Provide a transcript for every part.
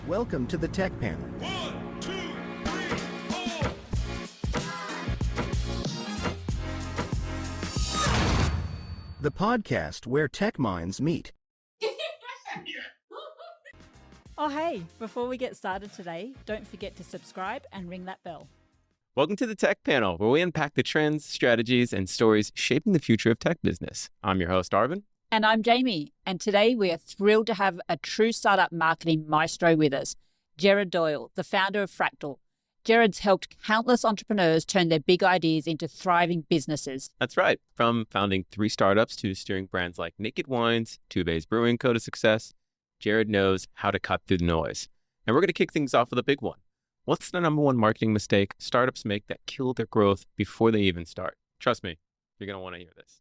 Welcome to the Tech Panel. 1, 2, 3, 4. The podcast where tech minds meet. Oh, hey, before we get started today, don't forget to subscribe and ring that bell. Welcome to the Tech Panel, where we unpack the trends, strategies, and stories shaping the future of tech business. I'm your host, Arvin. And I'm Jamie, and today we are thrilled to have a true startup marketing maestro with us, Gerard Doyle, the founder of Fractal. Gerard's helped countless entrepreneurs turn their big ideas into thriving businesses. That's right. From founding 3 startups to steering brands like Naked Wines, Two Bays Brewing Co. to success, Gerard knows how to cut through the noise. And we're going to kick things off with a big one. What's the number one marketing mistake startups make that kill their growth before they even start? Trust me, you're going to want to hear this.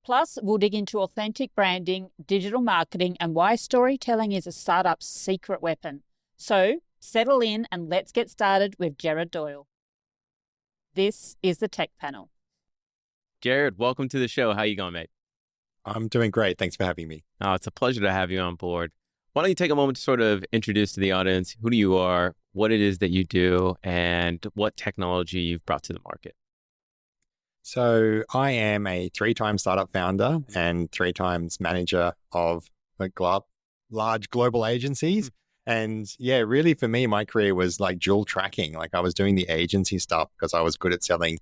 Plus, we'll dig into authentic branding, digital marketing, and why storytelling is a startup's secret weapon. So, settle in and let's get started with Gerard Doyle. This is the Tech Panel. Gerard, welcome to the show. How you going, mate? I'm doing great. Thanks for having me. Oh, it's a pleasure to have you on board. Why don't you take a moment to sort of introduce to the audience who you are, what it is that you do, and what technology you've brought to the market? So I am a 3-time startup founder and 3 times manager of large global agencies. And yeah, really for me, my career was like dual tracking. Like I was doing the agency stuff because I was good at selling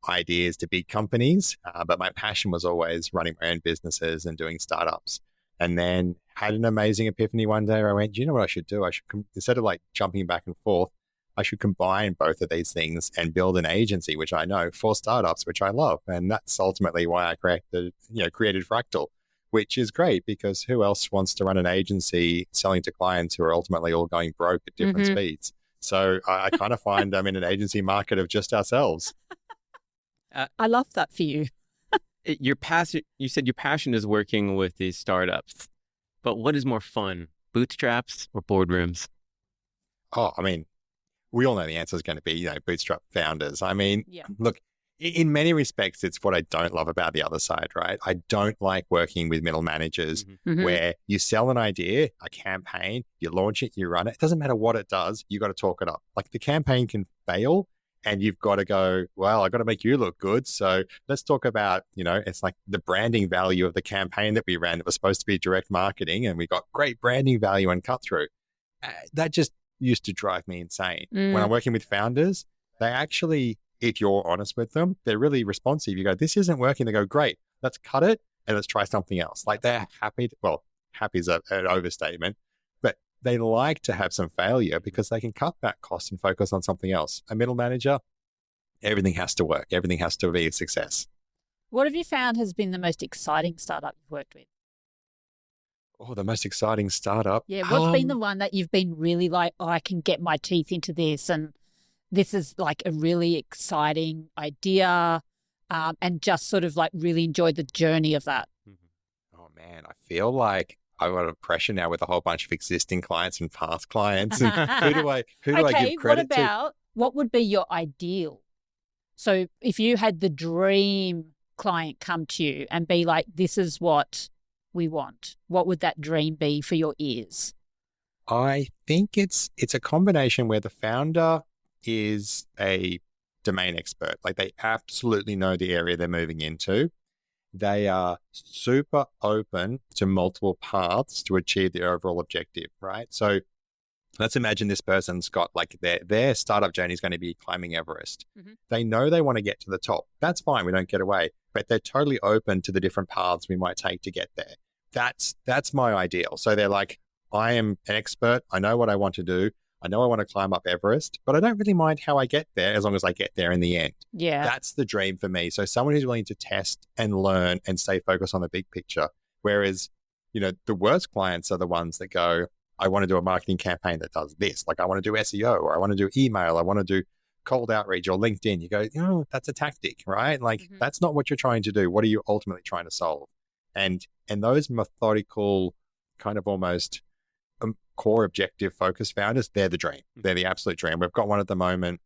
ideas to big companies. But my passion was always running my own businesses and doing startups. And then had an amazing epiphany one day where I went, do you know what I should do? I should, instead of like jumping back and forth, I should combine both of these things and build an agency, which I know, for startups, which I love. And that's ultimately why I created Fractal, which is great because who else wants to run an agency selling to clients who are ultimately all going broke at different speeds? So I kind of find I'm in an agency market of just ourselves. I love that for you. You said your passion is working with these startups, but what is more fun, bootstraps or boardrooms? Oh, I mean, we all know the answer is going to be, bootstrap founders. I mean, Look, in many respects, it's what I don't love about the other side, right? I don't like working with middle managers where you sell an idea, a campaign, you launch it, you run it. It doesn't matter what it does. You got to talk it up. Like the campaign can fail and you've got to go, well, I got to make you look good. So let's talk about, it's like the branding value of the campaign that we ran. It was supposed to be direct marketing and we got great branding value and cut through. That just used to drive me insane. When I'm working with founders, they actually, if you're honest with them, they're really responsive. You go, this isn't working. They go, great, let's cut it and let's try something else. Like they're happy. Happy is an overstatement, but they like to have some failure because they can cut back costs and focus on something else. A middle manager, everything has to work. Everything has to be a success. What have you found has been the most exciting startup you've worked with? Oh, the most exciting startup. Yeah, what's been the one that you've been really like, oh, I can get my teeth into this and this is like a really exciting idea and just sort of like really enjoyed the journey of that? Oh, man, I feel like I've got a pressure now with a whole bunch of existing clients and past clients. And who do I give credit to? What would be your ideal? So if you had the dream client come to you and be like, this is what we want, what would that dream be for your ears? I think it's a combination where the founder is a domain expert. Like they absolutely know the area they're moving into. They are super open to multiple paths to achieve the overall objective, right? So let's imagine this person's got like their startup journey is going to be climbing Everest. They know they want to get to the top. That's fine. We don't get away, but they're totally open to the different paths we might take to get there. That's my ideal. So they're like, I am an expert. I know what I want to do. I know I want to climb up Everest, but I don't really mind how I get there as long as I get there in the end. Yeah. That's the dream for me. So someone who's willing to test and learn and stay focused on the big picture. Whereas, the worst clients are the ones that go, I want to do a marketing campaign that does this. Like I want to do SEO or I want to do email. I want to do cold outreach or LinkedIn. You go, that's a tactic, right? Like that's not what you're trying to do. What are you ultimately trying to solve? And those methodical kind of almost core objective focused founders, they're the dream. They're the absolute dream. We've got one at the moment,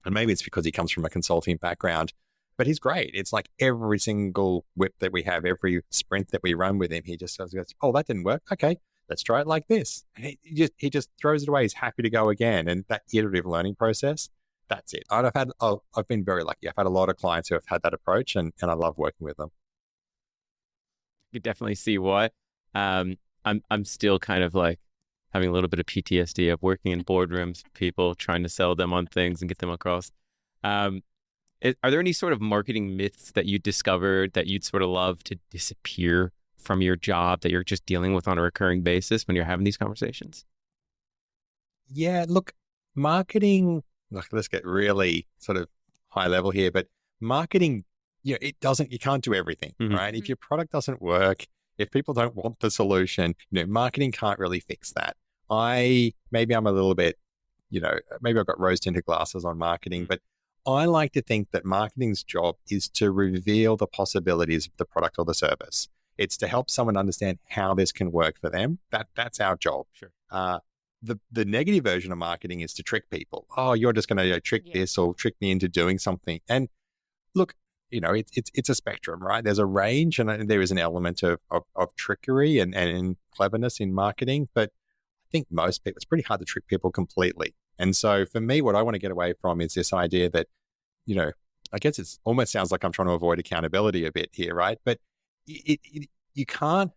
and maybe it's because he comes from a consulting background, but he's great. It's like every single whip that we have, every sprint that we run with him, he just goes, oh, that didn't work. Okay, let's try it like this. And he just throws it away. He's happy to go again. And that iterative learning process, that's it. And I've been very lucky. I've had a lot of clients who have had that approach, and I love working with them. You definitely see why. I'm still kind of like having a little bit of PTSD of working in boardrooms, people trying to sell them on things and get them across. Are there any sort of marketing myths that you discovered that you'd sort of love to disappear from your job that you're just dealing with on a recurring basis when you're having these conversations? Yeah, look, marketing, look, let's get really sort of high level here, but marketing, you can't do everything, right? If your product doesn't work, if people don't want the solution, marketing can't really fix that. Maybe I'm a little bit, maybe I've got rose tinted glasses on marketing, but I like to think that marketing's job is to reveal the possibilities of the product or the service. It's to help someone understand how this can work for them. That's our job. Sure. The negative version of marketing is to trick people. Oh, you're just going to trick this or trick me into doing something. And look, it's a spectrum, right? There's a range, and there is an element of trickery and cleverness in marketing. But I think most people, it's pretty hard to trick people completely. And so for me, what I want to get away from is this idea that, I guess it almost sounds like I'm trying to avoid accountability a bit here, right? But you can't,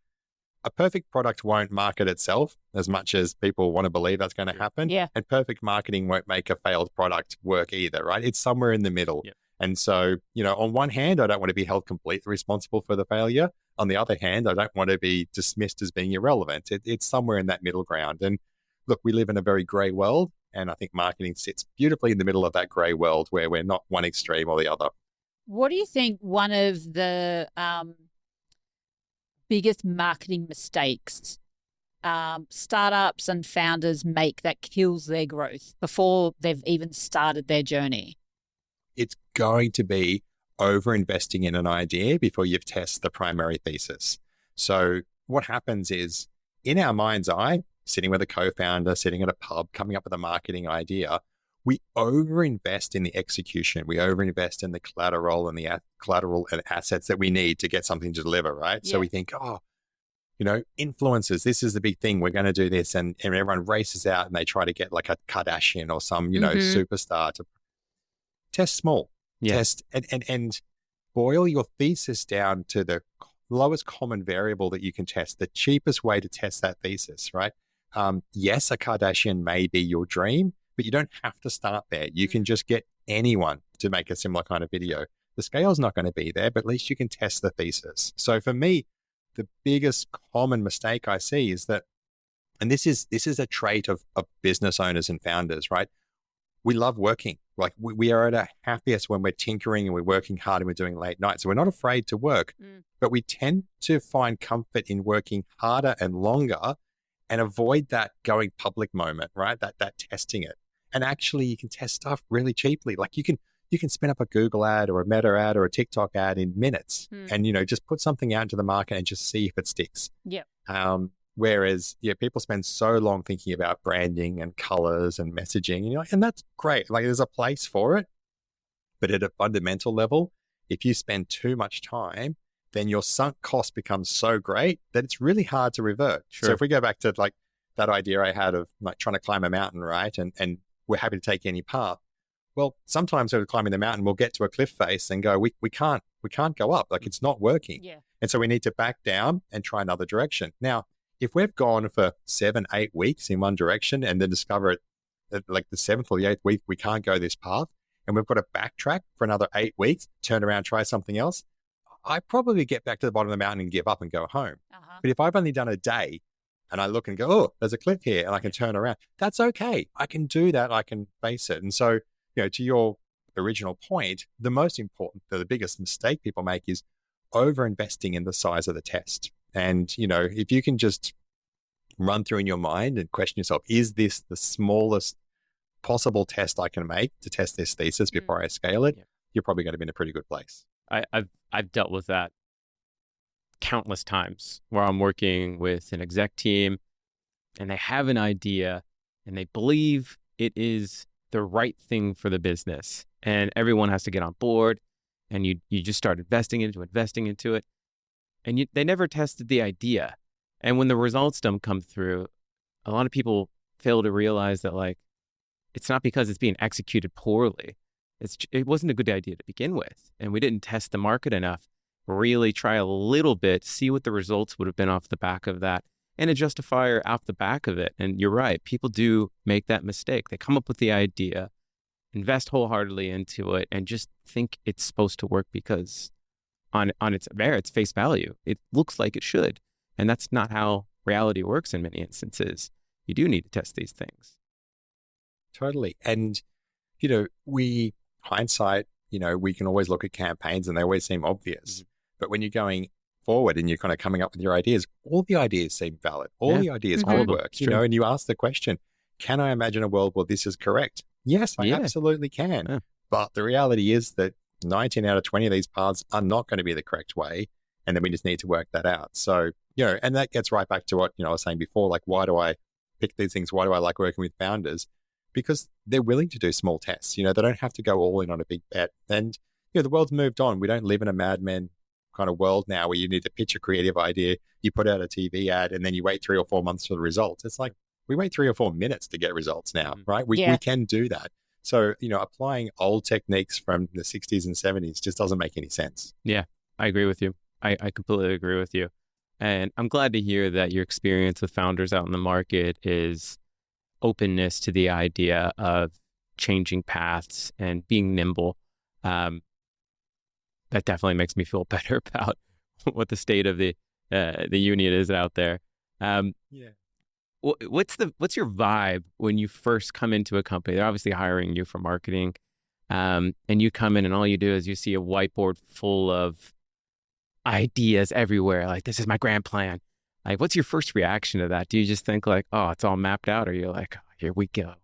a perfect product won't market itself as much as people want to believe that's going to happen. Yeah. And perfect marketing won't make a failed product work either, right? It's somewhere in the middle. Yeah. And so, on one hand, I don't want to be held completely responsible for the failure. On the other hand, I don't want to be dismissed as being irrelevant. It's somewhere in that middle ground. And look, we live in a very gray world. And I think marketing sits beautifully in the middle of that gray world where we're not one extreme or the other. What do you think one of the biggest marketing mistakes startups and founders make that kills their growth before they've even started their journey? It's going to be over-investing in an idea before you've tested the primary thesis. So what happens is, in our mind's eye, sitting with a co-founder, sitting at a pub, coming up with a marketing idea, we over-invest in the execution. We over-invest in the collateral and assets that we need to get something to deliver, right? Yeah. So we think, influencers, this is the big thing. We're going to do this. And everyone races out and they try to get like a Kardashian or some, superstar to test small. Yeah. Test and boil your thesis down to the lowest common variable that you can test, the cheapest way to test that thesis, right? Yes, a Kardashian may be your dream, but you don't have to start there. You can just get anyone to make a similar kind of video. The scale's not going to be there, but at least you can test the thesis. So for me, the biggest common mistake I see is that, and this is a trait of business owners and founders, right? We love working. Like we are at our happiest when we're tinkering and we're working hard and we're doing late nights. So we're not afraid to work, but we tend to find comfort in working harder and longer and avoid that going public moment, right? That testing it. And actually you can test stuff really cheaply. Like you can spin up a Google ad or a Meta ad or a TikTok ad in minutes and, just put something out into the market and just see if it sticks. Yeah. Whereas, people spend so long thinking about branding and colors and messaging, and that's great. Like there's a place for it. But at a fundamental level, if you spend too much time, then your sunk cost becomes so great that it's really hard to revert. Sure. So if we go back to like that idea I had of like trying to climb a mountain, right? And we're happy to take any path. Well, sometimes we're climbing the mountain, we'll get to a cliff face and go, we can't go up. Like it's not working. Yeah. And so we need to back down and try another direction. Now, if we've gone for 7-8 weeks in one direction and then discover it at like the 7th or the 8th week, we can't go this path and we've got to backtrack for another 8 weeks, turn around, try something else, I probably get back to the bottom of the mountain and give up and go home. But if I've only done a day and I look and go, oh, there's a cliff here and I can turn around, that's okay. I can do that. I can face it. And so, to your original point, the most important, the biggest mistake people make is over-investing in the size of the test. And, if you can just run through in your mind and question yourself, is this the smallest possible test I can make to test this thesis before I scale it? Yeah. You're probably going to be in a pretty good place. I've dealt with that countless times where I'm working with an exec team and they have an idea and they believe it is the right thing for the business and everyone has to get on board and you just start investing into it. And they never tested the idea. And when the results don't come through, a lot of people fail to realize that like, it's not because it's being executed poorly. It wasn't a good idea to begin with. And we didn't test the market enough, really try a little bit, see what the results would have been off the back of that, and a justifier off the back of it. And you're right, people do make that mistake. They come up with the idea, invest wholeheartedly into it, and just think it's supposed to work because on its merits, face value, it looks like it should. And that's not how reality works in many instances. You do need to test these things. Totally. And, hindsight, we can always look at campaigns and they always seem obvious. Mm-hmm. But when you're going forward and you're kind of coming up with your ideas, all the ideas seem valid. All the ideas could work, and you ask the question, can I imagine a world where this is correct? Yes, I absolutely can. Yeah. But the reality is that 19 out of 20 of these paths are not going to be the correct way. And then we just need to work that out. So, and that gets right back to what, I was saying before, like, why do I pick these things? Why do I like working with founders? Because they're willing to do small tests. They don't have to go all in on a big bet. And, the world's moved on. We don't live in a Mad Men kind of world now where you need to pitch a creative idea, you put out a TV ad, and then you wait 3 or 4 months for the results. It's like, we wait 3 or 4 minutes to get results now, right? We can do that. So, applying old techniques from the 60s and 70s just doesn't make any sense. Yeah, I agree with you. I completely agree with you. And I'm glad to hear that your experience with founders out in the market is openness to the idea of changing paths and being nimble. That definitely makes me feel better about what the state of the union is out there. What's your vibe when you first come into a company? They're obviously hiring you for marketing, and you come in and all you do is you see a whiteboard full of ideas everywhere. Like, this is my grand plan. Like, what's your first reaction to that? Do you just think like, oh, it's all mapped out? Or you're like, oh, here we go?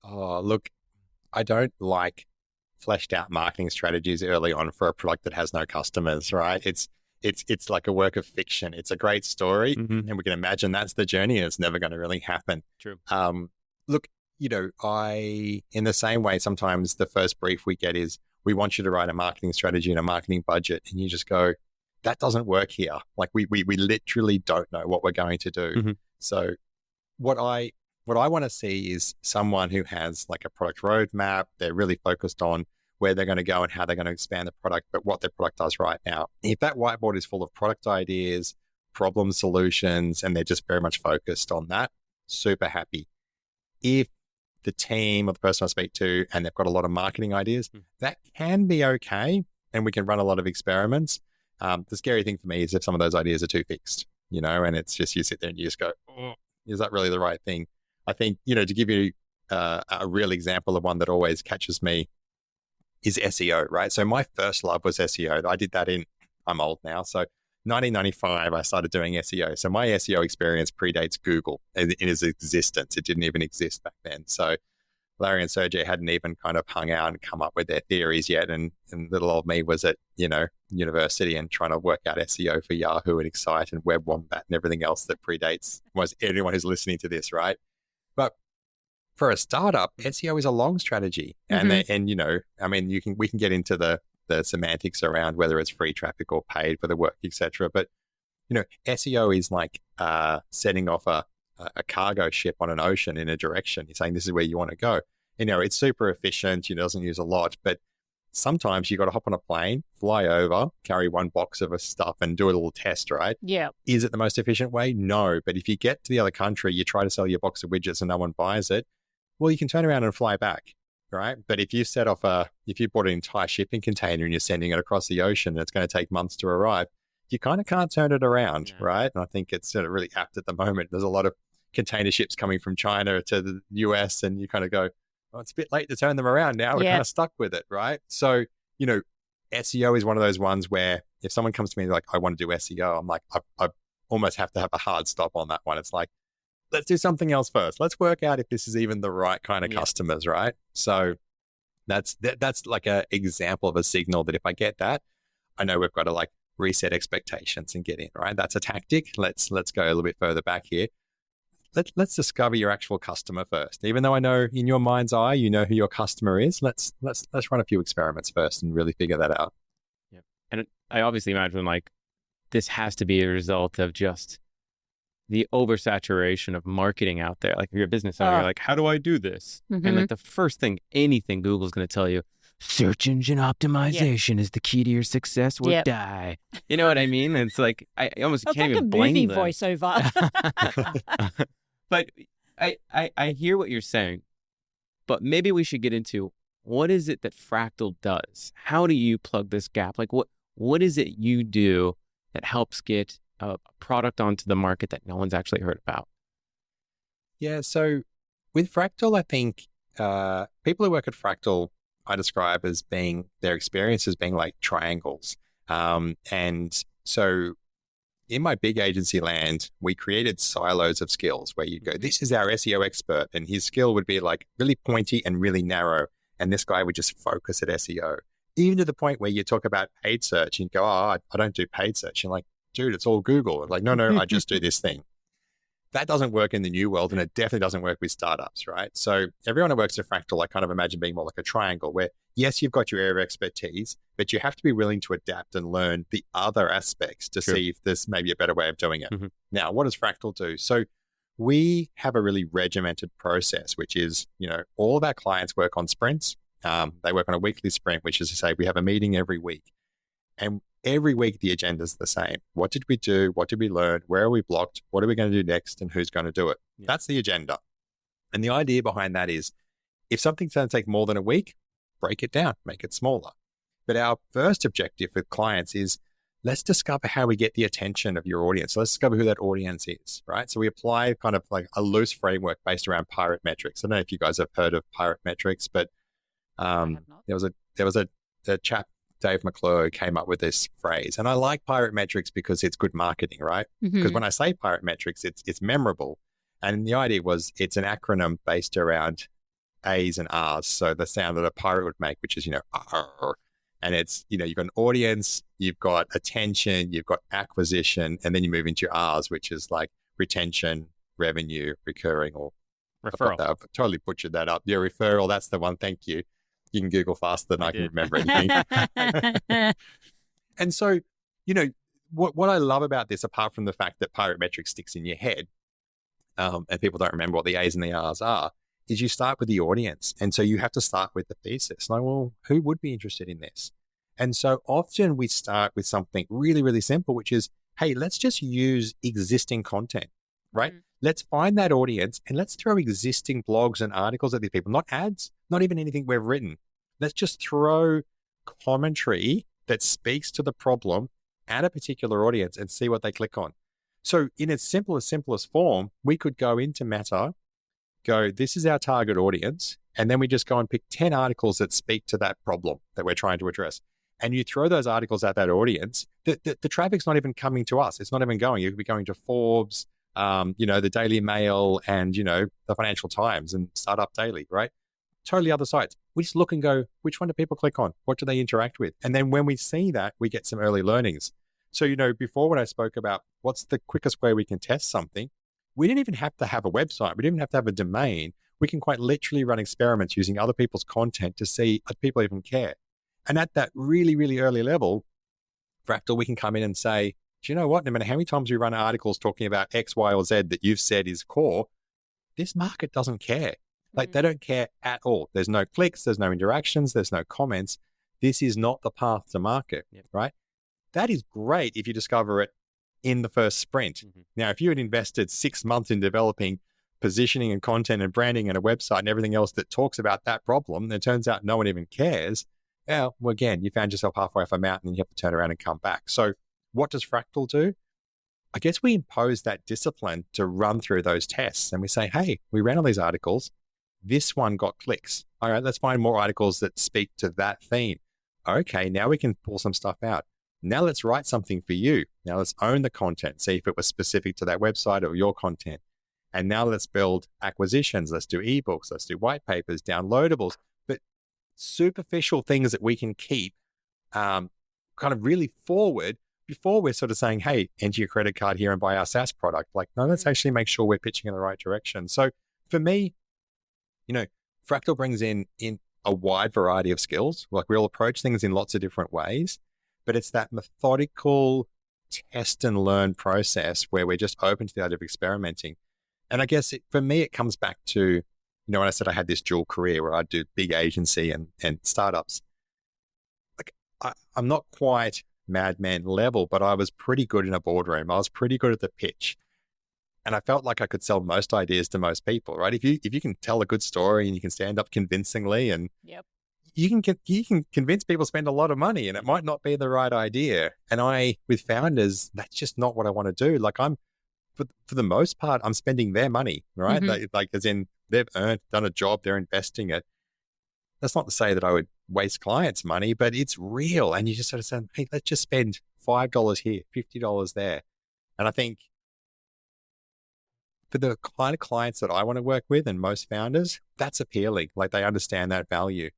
Oh, look, I don't like fleshed out marketing strategies early on for a product that has no customers, right? It's like a work of fiction. It's a great story, and we can imagine that's the journey, and it's never going to really happen. True. Look, in the same way, sometimes the first brief we get is, we want you to write a marketing strategy and a marketing budget, and you just go, that doesn't work here. Like, we literally don't know what we're going to do. Mm-hmm. So what I want to see is someone who has like a product roadmap. They're really focused on where they're going to go and how they're going to expand the product, but what their product does right now. If that whiteboard is full of product ideas, problem solutions, and they're just very much focused on that, super happy. If the team or the person I speak to and they've got a lot of marketing ideas, that can be okay, and we can run a lot of experiments. The scary thing for me is if some of those ideas are too fixed, and it's just, you sit there and you just go, oh, is that really the right thing? I think, to give you a real example of one that always catches me is SEO, right? So my first love was SEO. I did that I'm old now. So 1995, I started doing SEO. So my SEO experience predates Google in its existence. It didn't even exist back then. So Larry and Sergey hadn't even kind of hung out and come up with their theories yet. And little old me was at, university and trying to work out SEO for Yahoo and Excite and Web Wombat and everything else that predates was anyone who's listening to this, right? But for a startup, SEO is a long strategy. And we can get into the semantics around whether it's free traffic or paid for the work, etc. But, SEO is like setting off a cargo ship on an ocean in a direction. You're saying this is where you want to go. It's super efficient. It doesn't use a lot, but sometimes you got to hop on a plane, fly over, carry one box of stuff and do a little test, right? Yeah. Is it the most efficient way? No. But if you get to the other country, you try to sell your box of widgets and no one buys it, well, you can turn around and fly back, right? But if you if you bought an entire shipping container and you're sending it across the ocean and it's going to take months to arrive, you kind of can't turn it around, right? And I think it's sort of really apt at the moment. There's a lot of container ships coming from China to the US and you kind of go, oh, it's a bit late to turn them around now. We're kind of stuck with it, right? So, SEO is one of those ones where if someone comes to me like, I want to do SEO, I'm like, I almost have to have a hard stop on that one. It's like, let's do something else first. Let's work out if this is even the right kind of customers, right? So that's like an example of a signal that if I get that, I know we've got to like reset expectations and get in, right? That's a tactic. Let's go a little bit further back here. Let's discover your actual customer first. Even though I know in your mind's eye, you know who your customer is, let's run a few experiments first and really figure that out. Yeah. And I obviously imagine like this has to be a result of just the oversaturation of marketing out there. Like if you're a business owner, you're like, how do I do this? And like the first thing, anything Google's going to tell you, search engine optimization is the key to your success or die. You know what I mean? It's like, I almost It's can't like even a blame movie them. voiceover. But I hear what you're saying, but maybe we should get into what is it that Fractal does? How do you plug this gap? Like what is it you do that helps get a product onto the market that no one's actually heard about? Yeah, so with Fractal, I think people who work at Fractal, I describe as being their experience as being like triangles. And so in my big agency land, we created silos of skills where you go, this is our SEO expert, and his skill would be like really pointy and really narrow. And this guy would just focus at SEO, even to the point where you talk about paid search and you go, oh, I don't do paid search. And like, dude, it's all Google. Like, no, I just do this thing. That doesn't work in the new world, and it definitely doesn't work with startups, right? So everyone who works at Fractal, I kind of imagine being more like a triangle where, yes, you've got your area of expertise, but you have to be willing to adapt and learn the other aspects to see if there's maybe a better way of doing it. Now, what does Fractal do? So we have a really regimented process, which is, all of our clients work on sprints. They work on a weekly sprint, which is to say we have a meeting every week. And every week the agenda is the same. What did we do? What did we learn? Where are we blocked? What are we going to do next? And who's going to do it? Yeah. That's the agenda. And the idea behind that is if something's going to take more than a week, break it down, make it smaller. But our first objective with clients is let's discover how we get the attention of your audience. So let's discover who that audience is, right? So we apply kind of like a loose framework based around pirate metrics. I don't know if you guys have heard of pirate metrics, but there was a chap, Dave McClure, who came up with this phrase. And I like pirate metrics because it's good marketing, right? Because when I say pirate metrics, it's memorable. And the idea was it's an acronym based around A's and R's. So the sound that a pirate would make, which is, R. And it's, you've got an audience, you've got attention, you've got acquisition, and then you move into your R's, which is like retention, revenue, recurring, or referral. I've totally butchered that up. Yeah, referral, that's the one. Thank you. You can Google faster than I can remember anything. And so, what I love about this, apart from the fact that pirate metrics sticks in your head, and people don't remember what the A's and the R's are, is you start with the audience. And so you have to start with the thesis. Like, well, who would be interested in this? And so often we start with something really, really simple, which is, hey, let's just use existing content, right? Let's find that audience and let's throw existing blogs and articles at these people, not ads, not even anything we've written. Let's just throw commentary that speaks to the problem at a particular audience and see what they click on. So in its simplest form, we could go into Meta, go, this is our target audience, and then we just go and pick 10 articles that speak to that problem that we're trying to address. And you throw those articles at that audience, the traffic's not even coming to us. It's not even going. You could be going to Forbes, the Daily Mail and, the Financial Times and Startup Daily, right? Totally other sites. We just look and go, which one do people click on? What do they interact with? And then when we see that, we get some early learnings. So, before when I spoke about what's the quickest way we can test something, we didn't even have to have a website. We didn't even have to have a domain. We can quite literally run experiments using other people's content to see if people even care. And at that really, really early level, Fractal, we can come in and say, do you know what? No matter how many times we run articles talking about X, Y, or Z that you've said is core, this market doesn't care. Like they don't care at all. There's no clicks, there's no interactions, there's no comments. This is not the path to market, right? That is great if you discover it in the first sprint. Now, if you had invested 6 months in developing positioning and content and branding and a website and everything else that talks about that problem, and it turns out no one even cares, well, again, you found yourself halfway off a mountain and you have to turn around and come back. So what does Fractal do? I guess we impose that discipline to run through those tests and we say, hey, we ran all these articles. This one got clicks. All right, let's find more articles that speak to that theme. Okay, now we can pull some stuff out. Now let's write something for you. Now let's own the content, see if it was specific to that website or your content. And now let's build acquisitions. Let's do ebooks. Let's do white papers, downloadables, but superficial things that we can keep kind of really forward before we're sort of saying, hey, enter your credit card here and buy our SaaS product. Like, no, let's actually make sure we're pitching in the right direction. So for me, Fractal brings in a wide variety of skills. Like we'll approach things in lots of different ways, but it's that methodical test and learn process where we're just open to the idea of experimenting. And I guess for me, it comes back to, when I said I had this dual career where I do big agency and startups, like I'm not quite madman level, but I was pretty good in a boardroom. I was pretty good at the pitch. And I felt like I could sell most ideas to most people, right? If you can tell a good story and you can stand up convincingly and you can convince people to spend a lot of money, and it might not be the right idea. And with founders, that's just not what I want to do. Like for the most part, I'm spending their money, right? Like as in they've done a job, they're investing it. That's not to say that I would waste clients' money, but it's real. And you just sort of say, hey, let's just spend $5 here, $50 there. And I think for the kind of clients that I want to work with and most founders, that's appealing. Like they understand that value.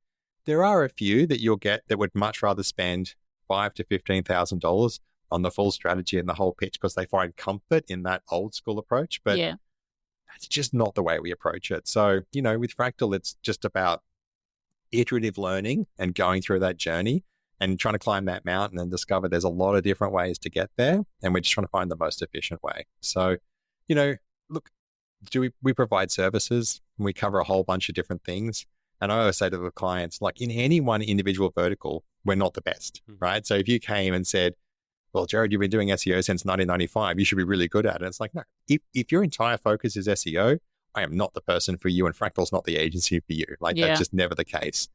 There are a few that you'll get that would much rather spend $5,000 to $15,000 on the full strategy and the whole pitch because they find comfort in that old school approach. But that's just not the way we approach it. So, with Fractal, it's just about iterative learning and going through that journey and trying to climb that mountain and discover there's a lot of different ways to get there. And we're just trying to find the most efficient way. So, look, we provide services and we cover a whole bunch of different things. And I always say to the clients, like in any one individual vertical, we're not the best, right? So if you came and said, well, Gerard, you've been doing SEO since 1995, you should be really good at it. It's like, no, if your entire focus is SEO, I am not the person for you and Fractal's not the agency for you. Like that's just never the case.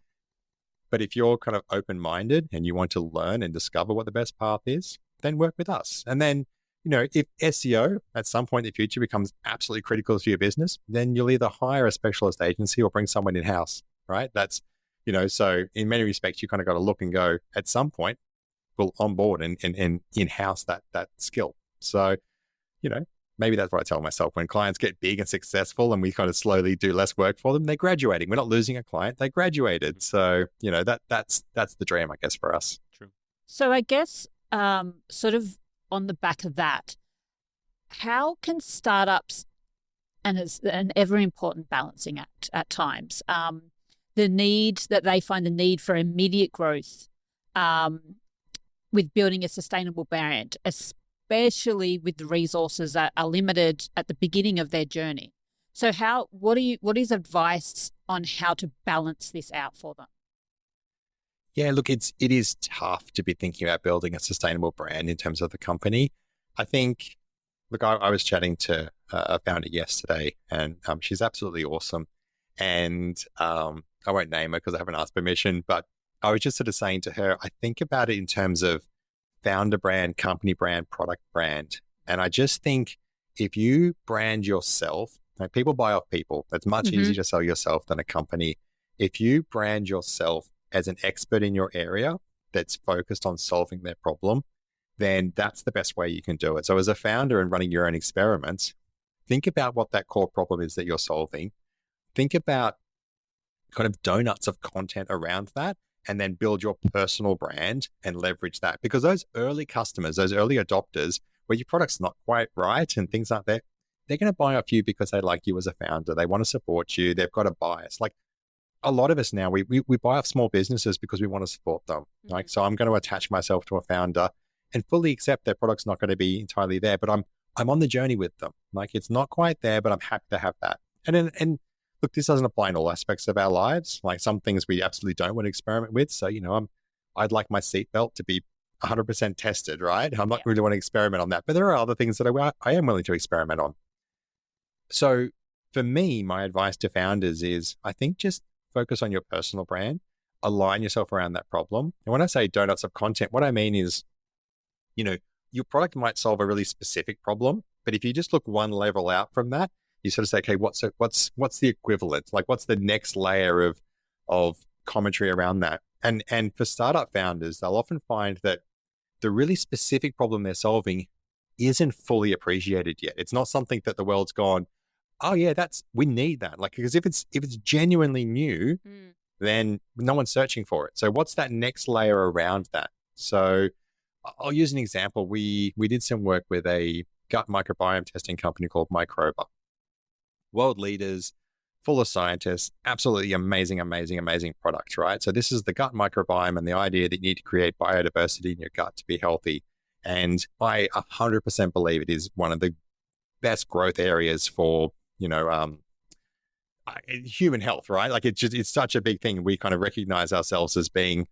But if you're kind of open-minded and you want to learn and discover what the best path is, then work with us. And then, if SEO at some point in the future becomes absolutely critical to your business, then you'll either hire a specialist agency or bring someone in-house, right? That's, so in many respects, you kind of got to look and go, at some point, we'll onboard and in-house that skill. So, maybe that's what I tell myself. When clients get big and successful and we kind of slowly do less work for them, they're graduating. We're not losing a client, they graduated. So, that's the dream, I guess, for us. True. So I guess sort of on the back of that, how can startups, and it's an ever important balancing act at times, the need that they find the need for immediate growth with building a sustainable brand, especially with the resources that are limited at the beginning of their journey. So what is advice on how to balance this out for them? Yeah, look, it is tough to be thinking about building a sustainable brand in terms of the company. I think, look, I was chatting to a founder yesterday and she's absolutely awesome. And I won't name her because I haven't asked permission, but I was just sort of saying to her, I think about it in terms of founder brand, company brand, product brand. And I just think if you brand yourself, like people buy off people. It's much easier to sell yourself than a company. If you brand yourself as an expert in your area that's focused on solving their problem, then that's the best way you can do it. So as a founder and running your own experiments, think about what that core problem is that you're solving. Think about kind of donuts of content around that, and then build your personal brand and leverage that. Because those early customers, those early adopters, where your product's not quite right and things like that, they're going to buy off you because they like you as a founder. They want to support you. They've got a bias. Like a lot of us now, we buy off small businesses because we want to support them. Like, so I'm going to attach myself to a founder and fully accept their product's not going to be entirely there, but I'm on the journey with them. Like it's not quite there, but I'm happy to have that. And look, this doesn't apply in all aspects of our lives. Like some things we absolutely don't want to experiment with. So, I'd like my seatbelt to be 100% tested, right? I'm not really want to experiment on that, but there are other things that I am willing to experiment on. So for me, my advice to founders is I think just focus on your personal brand, align yourself around that problem. And when I say donuts of content, what I mean is, your product might solve a really specific problem, but if you just look one level out from that, you sort of say, okay, what's the equivalent? Like what's the next layer of commentary around that? And for startup founders, they'll often find that the really specific problem they're solving isn't fully appreciated yet. It's not something that the world's gone, oh yeah, we need that. Like, because if it's genuinely new, then no one's searching for it. So what's that next layer around that? So I'll use an example. We did some work with a gut microbiome testing company called Microba. World leaders, full of scientists, absolutely amazing product, right? So this is the gut microbiome and the idea that you need to create biodiversity in your gut to be healthy. And I 100% believe it is one of the best growth areas for, human health, right? Like it's such a big thing. We kind of recognize ourselves as being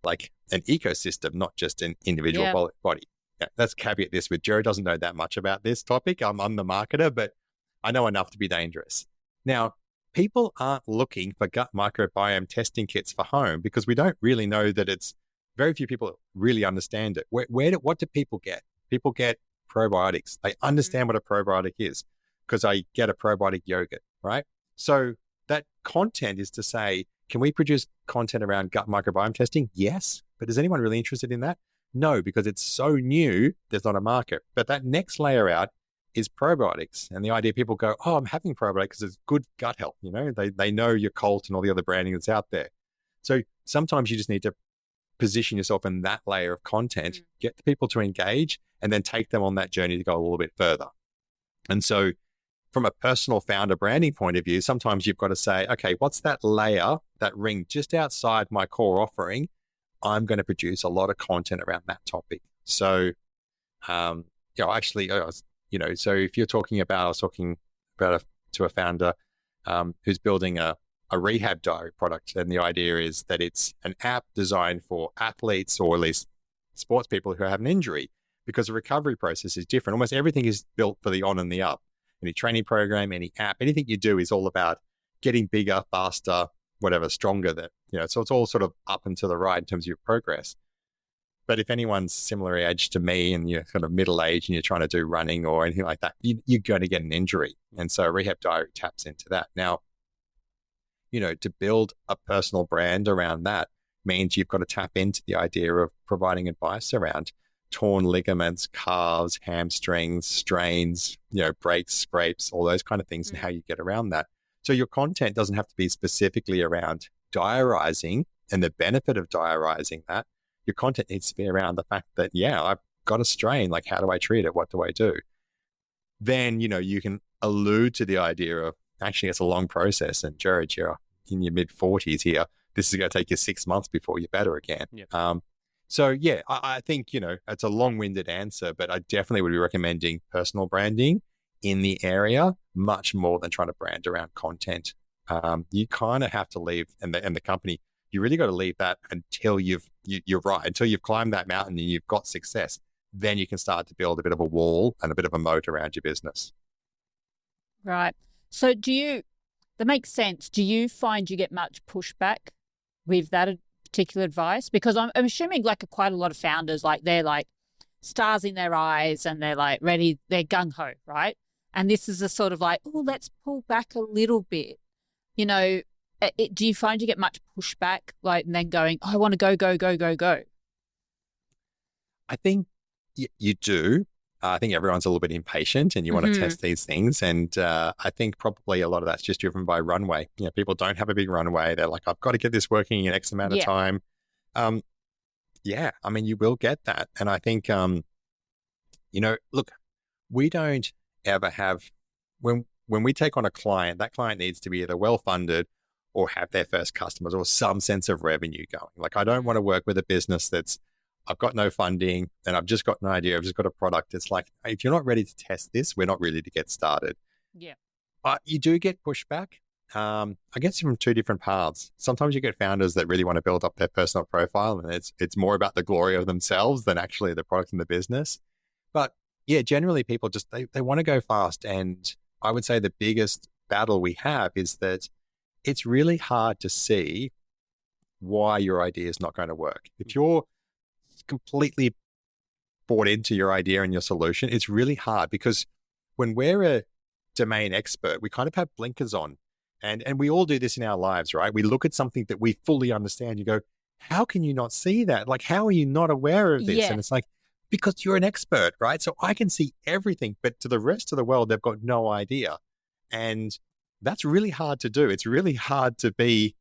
like an ecosystem, not just an individual body. Yeah, let's caveat this with Gerard doesn't know that much about this topic. I'm the marketer, but I know enough to be dangerous. Now, people aren't looking for gut microbiome testing kits for home because we don't really know that it's very few people really understand it. What do people get? People get probiotics. They understand what a probiotic is because I get a probiotic yogurt, right? So that content is to say, can we produce content around gut microbiome testing? Yes. But is anyone really interested in that? No, because it's so new, there's not a market. But that next layer out is probiotics. And the idea people go, oh, I'm having probiotics because it's good gut health. They know your Colt and all the other branding that's out there. So sometimes you just need to position yourself in that layer of content, get the people to engage, and then take them on that journey to go a little bit further. And so from a personal founder branding point of view, sometimes you've got to say, okay, what's that layer, that ring just outside my core offering? I'm going to produce a lot of content around that topic. So, so if you're talking about, I was talking about to a founder who's building a rehab diary product. And the idea is that it's an app designed for athletes or at least sports people who have an injury because the recovery process is different. Almost everything is built for the on and the up. Any training program, any app, anything you do is all about getting bigger, faster, whatever, stronger. So it's all sort of up and to the right in terms of your progress. But if anyone's similar age to me and you're kind of middle age and you're trying to do running or anything like that, you're going to get an injury. And so Rehab Diary taps into that. Now, to build a personal brand around that means you've got to tap into the idea of providing advice around torn ligaments, calves, hamstrings, strains, breaks, scrapes, all those kind of things and how you get around that. So your content doesn't have to be specifically around diarizing and the benefit of diarizing that. Your content needs to be around the fact that, I've got a strain. Like, how do I treat it? What do I do? Then, you can allude to the idea of actually it's a long process. And Gerard, you're in your mid 40s here. This is going to take you 6 months before you're better again. Yep. I think, it's a long-winded answer, but I definitely would be recommending personal branding in the area much more than trying to brand around content. You kind of have to leave, and the company, you really got to leave that until you're right, until you've climbed that mountain and you've got success. Then you can start to build a bit of a wall and a bit of a moat around your business. Right. So that makes sense. Do you find you get much pushback with that particular advice? Because I'm assuming quite a lot of founders, they're stars in their eyes and they're ready, they're gung-ho, right? And this is a sort of let's pull back a little bit. Do you find you get much pushback and then going, I want to go, go, go, go, go? I think you do. I think everyone's a little bit impatient and you want to test these things. And I think probably a lot of that's just driven by runway. People don't have a big runway. They're like, I've got to get this working in X amount of time. You will get that. And I think, look, we don't ever have, when we take on a client, that client needs to be either well-funded or have their first customers or some sense of revenue going. I don't want to work with a business that's, I've got no funding and I've just got an idea. I've just got a product. It's like, if you're not ready to test this, we're not ready to get started. Yeah. But you do get pushback. I guess from two different paths. Sometimes you get founders that really want to build up their personal profile and it's more about the glory of themselves than actually the product and the business. But generally people just, they want to go fast. And I would say the biggest battle we have is that it's really hard to see why your idea is not going to work. If you're completely bought into your idea and your solution, it's really hard because when we're a domain expert, we kind of have blinkers on. And we all do this in our lives, right? We look at something that we fully understand. You go, how can you not see that? How are you not aware of this? Yeah. And it's because you're an expert, right? So I can see everything, but to the rest of the world, they've got no idea. And that's really hard to do. It's really hard to be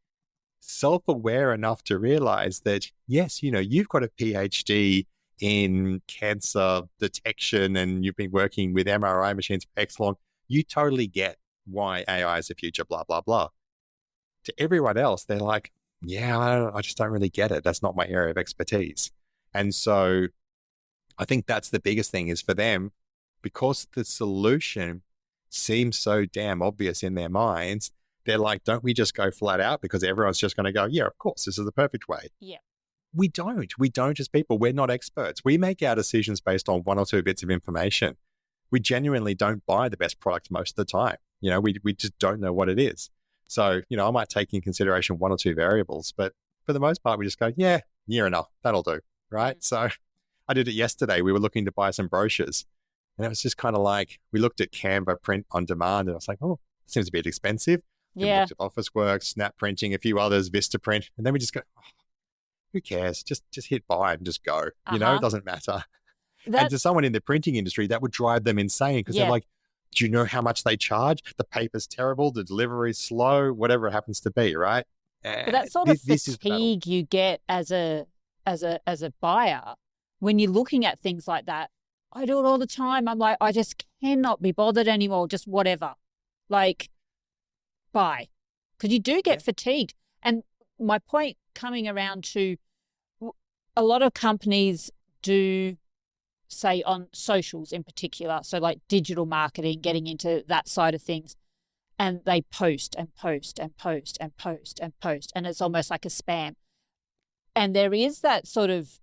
self-aware enough to realize that, yes, you've got a PhD in cancer detection and you've been working with MRI machines for X long. You totally get why AI is the future, blah, blah, blah. To everyone else, they're like, I just don't really get it. That's not my area of expertise. And so I think that's the biggest thing is for them, because the solution seems so damn obvious in their minds, they're like, don't we just go flat out because everyone's just going to go, yeah, of course, this is the perfect way. Yeah. We don't as people. We're not experts. We make our decisions based on one or two bits of information. We genuinely don't buy the best product most of the time. We just don't know what it is. So, I might take in consideration one or two variables, but for the most part, we just go, yeah, near enough. That'll do. Right. Mm. So I did it yesterday. We were looking to buy some brochures and it was just kind of like, we looked at Canva print on demand and I was like, oh, it seems a bit expensive. Then we looked at Officeworks, Snap Printing, a few others, Vistaprint. And then we just go, oh, who cares? Just hit buy and just go. It doesn't matter. And to someone in the printing industry, that would drive them insane because they're like, do you know how much they charge? The paper's terrible, the delivery's slow, whatever it happens to be, right? But that sort of fatigue you get as a buyer when you're looking at things like that. I do it all the time. I'm like, I just cannot be bothered anymore. Just whatever, like buy, because you do get fatigued. And my point coming around to a lot of companies do say on socials in particular, so like digital marketing, getting into that side of things, and they post and post and post and post and post, and it's almost like a spam. And there is that sort of,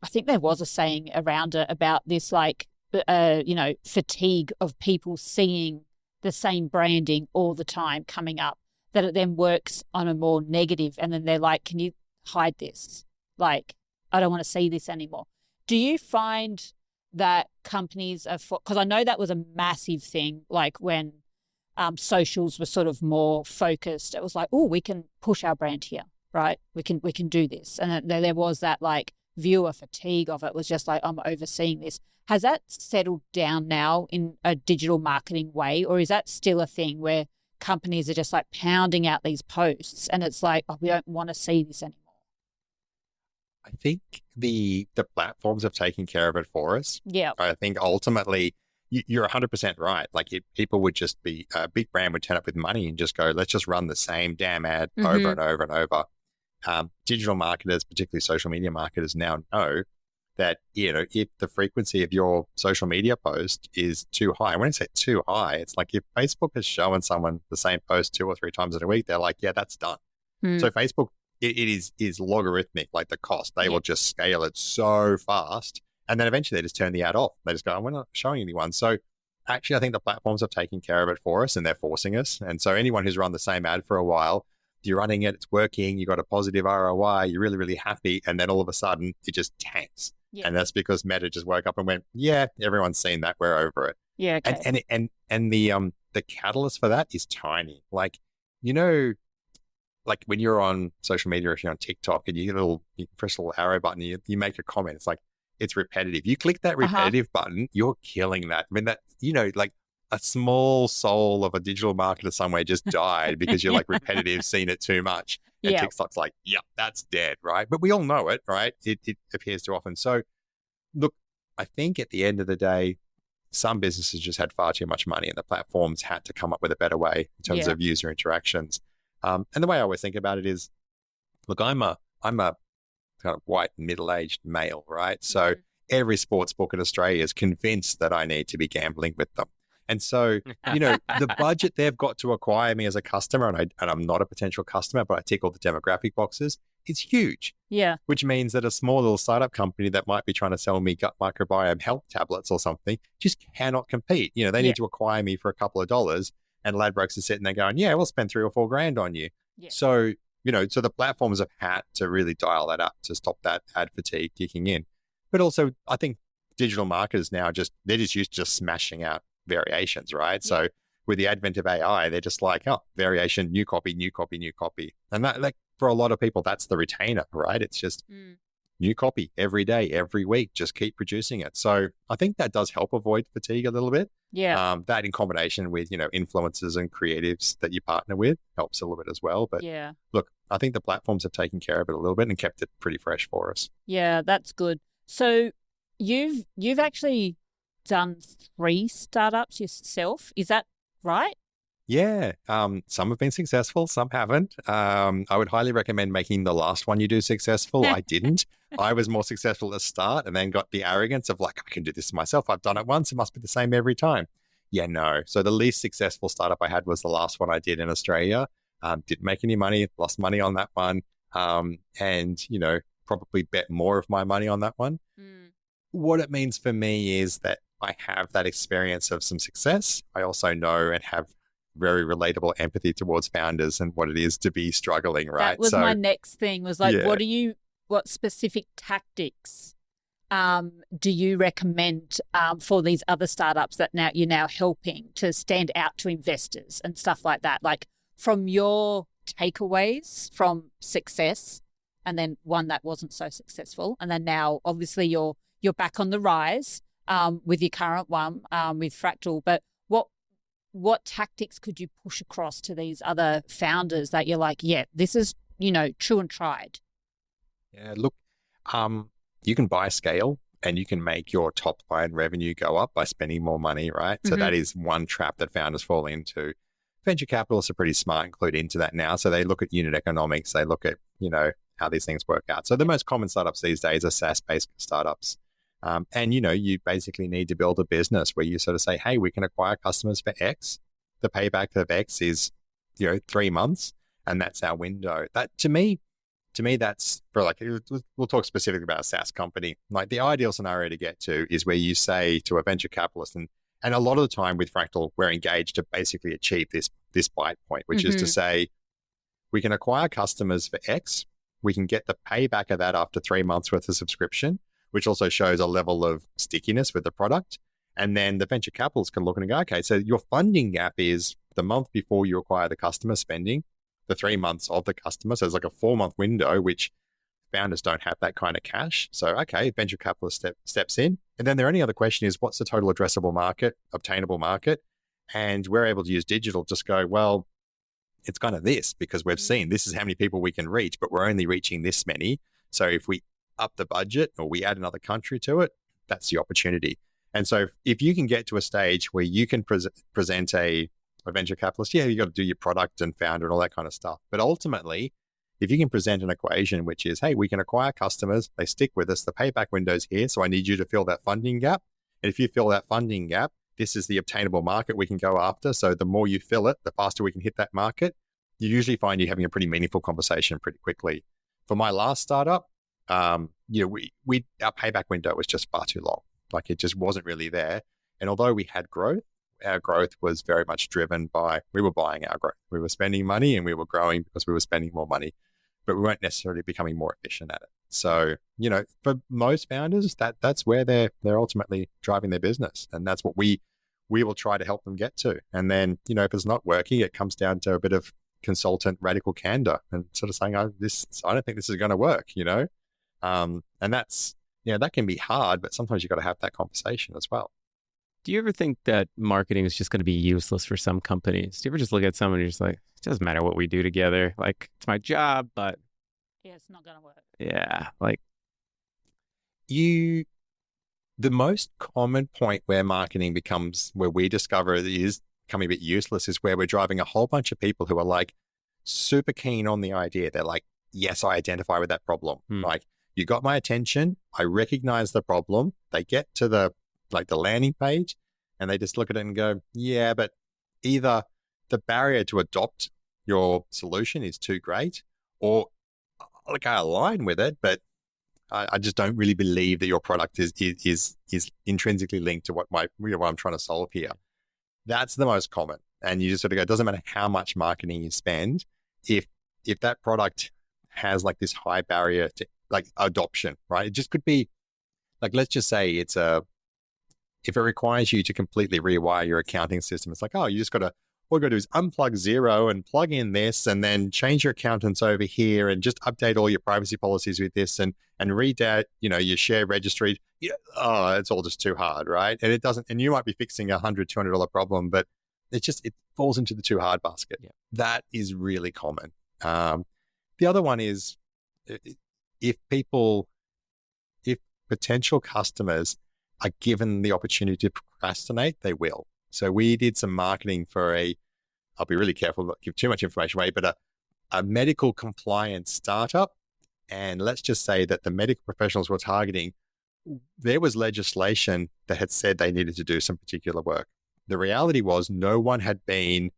I think there was a saying around it about this, like, fatigue of people seeing the same branding all the time coming up, that it then works on a more negative, and then they're like, can you hide this? Like, I don't want to see this anymore. Do you find that companies are, because I know that was a massive thing, like when socials were sort of more focused, it was like, oh, we can push our brand here, right? We can do this. And there was that like viewer fatigue of it, was just like, I'm overseeing this. Has that settled down now in a digital marketing way, or is that still a thing where companies are just like pounding out these posts and it's like, oh, we don't want to see this anymore? I think the platforms have taken care of it for us. Yeah. I think ultimately you're 100% right. Like people would just be, a big brand would turn up with money and just go, let's just run the same damn ad over and over and over. Digital marketers, particularly social media marketers, now know that, if the frequency of your social media post is too high, when I say too high, it's like if Facebook is showing someone the same post 2 or 3 times in a week, they're like, yeah, that's done. So Facebook, it is logarithmic, like the cost. They will just scale it so fast. And then eventually they just turn the ad off. They just go, oh, we're not showing anyone. So actually, I think the platforms have taken care of it for us and they're forcing us. And so anyone who's run the same ad for a while, you're running it, it's working, you got a positive ROI, you're really, really happy. And then all of a sudden it just tanks. Yeah. And that's because Meta just woke up and went, yeah, everyone's seen that. We're over it. Yeah. Okay. And the catalyst for that is tiny. Like, like when you're on social media, if you're on TikTok and you press a little arrow button, you make a comment. It's like, it's repetitive. You click that repetitive button, you're killing that. I mean, that, like a small soul of a digital marketer somewhere just died because you're like repetitive, seen it too much. And TikTok's like, yeah, that's dead, right? But we all know it, right? It appears too often. So look, I think at the end of the day, some businesses just had far too much money and the platforms had to come up with a better way in terms of user interactions. And the way I always think about it is, look, I'm a kind of white middle-aged male, right? So every sports book in Australia is convinced that I need to be gambling with them. And so, the budget they've got to acquire me as a customer, and I'm not a potential customer, but I tick all the demographic boxes, it's huge. Yeah. Which means that a small little startup company that might be trying to sell me gut microbiome health tablets or something just cannot compete. They need to acquire me for a couple of dollars. And Ladbrokes are sitting there going, yeah, we'll spend $3 or $4 grand on you. Yeah. So, so the platforms have had to really dial that up to stop that ad fatigue kicking in. But also, I think digital marketers now they're just used to just smashing out variations, right? Yeah. So with the advent of AI, they're just like, oh, variation, new copy, new copy, new copy. And that, like, for a lot of people, that's the retainer, right? It's just new copy every day, every week, just keep producing it. So I think that does help avoid fatigue a little bit. Yeah. That in combination with, influencers and creatives that you partner with helps a little bit as well. But look, I think the platforms have taken care of it a little bit and kept it pretty fresh for us. Yeah, that's good. So you've actually done 3 startups yourself. Is that right? Yeah, some have been successful, some haven't. I would highly recommend making the last one you do successful. I didn't. I was more successful at the start and then got the arrogance of like, I can do this myself. I've done it once. It must be the same every time. Yeah, no. So the least successful startup I had was the last one I did in Australia. Didn't make any money, lost money on that one. And, probably bet more of my money on that one. What it means for me is that I have that experience of some success. I also know and have very relatable empathy towards founders and what it is to be struggling, right? That was my next thing was like, Yeah. what specific tactics do you recommend for these other startups that you're now helping to stand out to investors and stuff like that? Like from your takeaways from success and then one that wasn't so successful. And then now obviously you're back on the rise with your current one with Fractal. But what tactics could you push across to these other founders that you're like, yeah, this is, true and tried? Yeah, look, you can buy scale and you can make your top line revenue go up by spending more money, right? So that is one trap that founders fall into. Venture capitalists are pretty smart and clued into that now. So they look at unit economics, they look at, how these things work out. So the most common startups these days are SaaS-based startups. And, you basically need to build a business where you sort of say, hey, we can acquire customers for X. The payback of X is, 3 months. And that's our window. That to me, that's for like, we'll talk specifically about a SaaS company. Like the ideal scenario to get to is where you say to a venture capitalist, and a lot of the time with Fractal, we're engaged to basically achieve this bite point, which is to say, we can acquire customers for X. We can get the payback of that after 3 months worth of subscription, which also shows a level of stickiness with the product. And then the venture capitalists can look and go, okay, so your funding gap is the month before you acquire the customer spending, the 3 months of the customer. So it's like a 4-month window, which founders don't have that kind of cash. So, okay, venture capitalist steps in. And then the only other question is, what's the total addressable market, obtainable market? And we're able to use digital, just go, well, it's kind of this, because we've seen this is how many people we can reach, but we're only reaching this many. So if we up the budget or we add another country to it, that's the opportunity. And so if you can get to a stage where you can present a venture capitalist, yeah, you got to do your product and founder and all that kind of stuff. But ultimately, if you can present an equation, which is, hey, we can acquire customers, they stick with us, the payback window's here, so I need you to fill that funding gap. And if you fill that funding gap, this is the obtainable market we can go after. So the more you fill it, the faster we can hit that market. You usually find you're having a pretty meaningful conversation pretty quickly. For my last startup, our payback window was just far too long. Like it just wasn't really there. And although we had growth, our growth was very much driven by, we were buying our growth. We were spending money and we were growing because we were spending more money, but we weren't necessarily becoming more efficient at it. So, for most founders, that's where they're ultimately driving their business. And that's what we will try to help them get to. And then, if it's not working, it comes down to a bit of consultant radical candor and sort of saying, I don't think this is going to work, and that's, that can be hard, but sometimes you've got to have that conversation as well. Do you ever think that marketing is just going to be useless for some companies? Do you ever just look at someone and you're just like, it doesn't matter what we do together. Like, it's my job, but yeah, it's not going to work. Yeah. Like the most common point where marketing becomes, where we discover it is becoming a bit useless, is where we're driving a whole bunch of people who are like super keen on the idea. They're like, yes, I identify with that problem. Like, you got my attention. I recognize the problem. They get to the landing page and they just look at it and go, yeah, but either the barrier to adopt your solution is too great, or like I align with it, but I just don't really believe that your product is intrinsically linked to what I'm trying to solve here. That's the most common. And you just sort of go, it doesn't matter how much marketing you spend, if that product has like this high barrier to like adoption, right? It just could be like, let's just say if it requires you to completely rewire your accounting system, it's like, oh, all you got to do is unplug Xero and plug in this and then change your accountants over here and just update all your privacy policies with this and read out, your share registry. It's all just too hard, right? And it doesn't, and you might be fixing $100, $200 problem, but it falls into the too hard basket. Yeah. That is really common. The other one is if potential customers are given the opportunity to procrastinate, they will. So we did some marketing for a I'll be really careful not to give too much information away, but a medical compliance startup. And let's just say that the medical professionals we're targeting, there was legislation that had said they needed to do some particular work. The reality was no one had been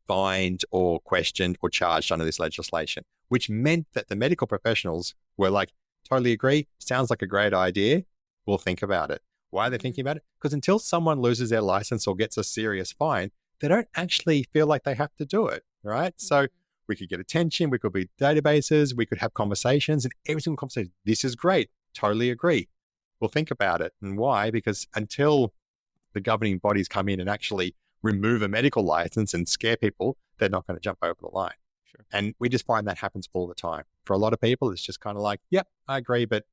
fined or questioned or charged under this legislation, which meant that the medical professionals were like, totally agree, sounds like a great idea, we'll think about it. Why are they thinking about it? Because until someone loses their license or gets a serious fine, they don't actually feel like they have to do it, right? So we could get attention, we could be databases, we could have conversations, and every single conversation, this is great, totally agree. We'll think about it. And why? Because until the governing bodies come in and actually remove a medical license and scare people, they're not going to jump over the line. Sure. And we just find that happens all the time. For a lot of people, it's just kind of like, yep, I agree, but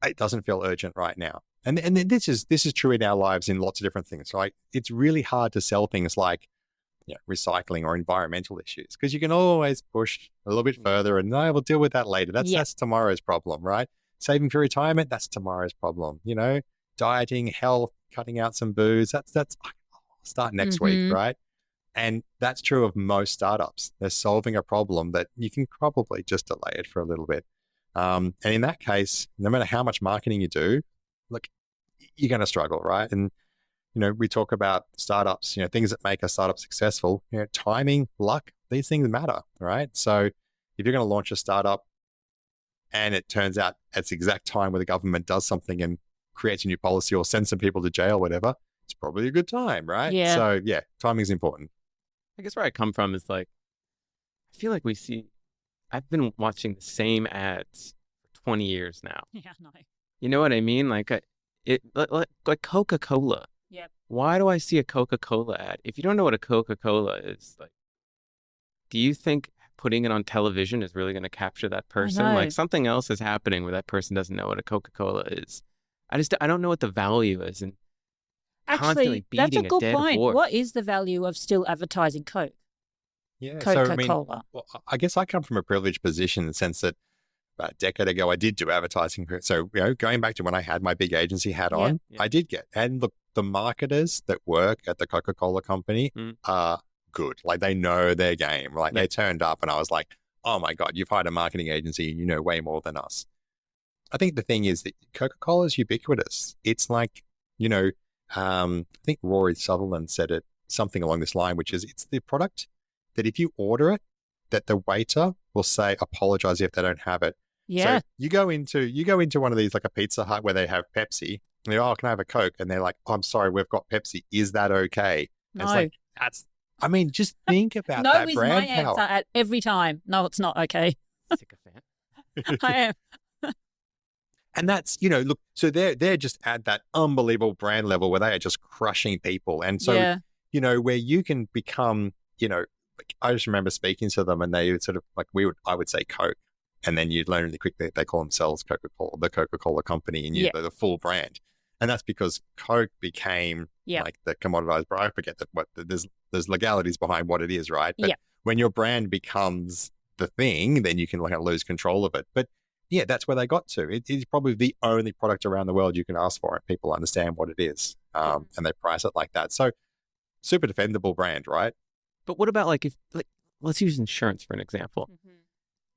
it doesn't feel urgent right now. And this is true in our lives in lots of different things, right? It's really hard to sell things like recycling or environmental issues because you can always push a little bit further and no, we'll deal with that later. That's tomorrow's problem, right? Saving for retirement, that's tomorrow's problem. Dieting, health, cutting out some booze, that's start next week, right? And that's true of most startups. They're solving a problem that you can probably just delay it for a little bit. And in that case, no matter how much marketing you do, look, you're going to struggle, right? And, we talk about startups, things that make a startup successful, timing, luck, these things matter, right? So if you're going to launch a startup and it turns out at the exact time where the government does something and creates a new policy or sends some people to jail, whatever, it's probably a good time, right? Yeah. So timing is important. I guess where I come from is like, I feel like I've been watching the same ads for 20 years now. Yeah, no. You know what I mean? Like Coca-Cola. Yep. Why do I see a Coca-Cola ad? If you don't know what a Coca-Cola is, like, do you think putting it on television is really going to capture that person? Like something else is happening where that person doesn't know what a Coca-Cola is. I don't know what the value is. And actually, that's a good point. Horse. What is the value of still advertising Coke? Yeah, Coca-Cola. I guess I come from a privileged position in the sense that about a decade ago, I did do advertising. So, going back to when I had my big agency hat on, I did and look, the marketers that work at the Coca-Cola company are good. Like they know their game. Like they turned up and I was like, oh my God, you've hired a marketing agency and you know way more than us. I think the thing is that Coca-Cola is ubiquitous. It's like, I think Rory Sutherland said it, something along this line, which is it's the product that if you order it, that the waiter will say, apologize if they don't have it. Yeah. So you go into one of these, like a Pizza Hut where they have Pepsi, and they're, oh, can I have a Coke? And they're like, oh, I'm sorry, we've got Pepsi. Is that okay? No. It's like, just think about no that is brand my power. answer at every time. No, it's not okay. Sycophant. I am. And that's, look, so they're just at that unbelievable brand level where they are just crushing people. And so, where you can become, I just remember speaking to them and they would sort of like, I would say Coke. And then you'd learn really quickly that they call themselves Coca-Cola, the Coca-Cola company, and the full brand. And that's because Coke became like the commoditized brand. I forget there's legalities behind what it is, right? But when your brand becomes the thing, then you can like lose control of it. But that's where they got to. It is probably the only product around the world you can ask for, and people understand what it is, and they price it like that. So super defendable brand, right? But what about let's use insurance for an example. Mm-hmm.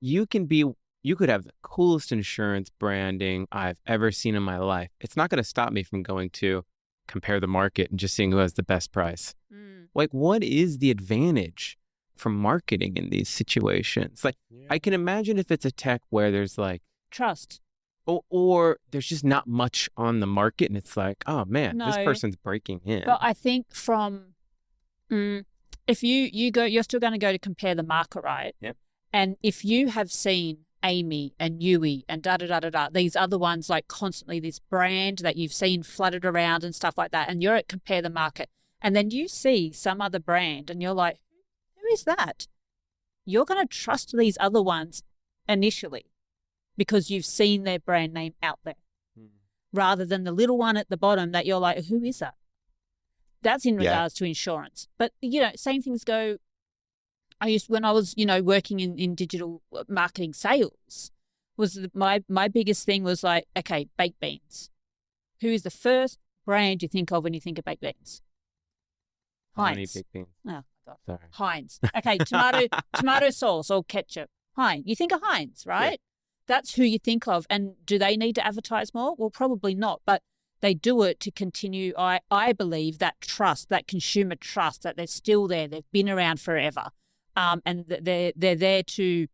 You could have the coolest insurance branding I've ever seen in my life. It's not going to stop me from going to compare the market and just seeing who has the best price. Like, what is the advantage from marketing in these situations? Like, I can imagine if it's a tech where there's like trust, or there's just not much on the market, and it's like, oh man, this person's breaking in. But I think from if you go, you're still going to go to compare the market, right? Yep. And if you have seen Amy and Yui and these other ones, like constantly this brand that you've seen flooded around and stuff like that, and you're at compare the market, and then you see some other brand and you're like, who is that? You're going to trust these other ones initially because you've seen their brand name out there rather than the little one at the bottom that you're like, who is that? That's in regards to insurance. But, same things go. When I was, working in digital marketing sales, my biggest thing was like, okay, baked beans. Who is the first brand you think of when you think of baked beans? How many Heinz. big beans? Oh, God. Sorry. Heinz. Okay, tomato sauce or ketchup. Heinz. You think of Heinz, right? Yeah. That's who you think of. And do they need to advertise more? Well, probably not. But they do it to continue, I believe, that trust, that consumer trust, that they're still there. They've been around forever. And they're there to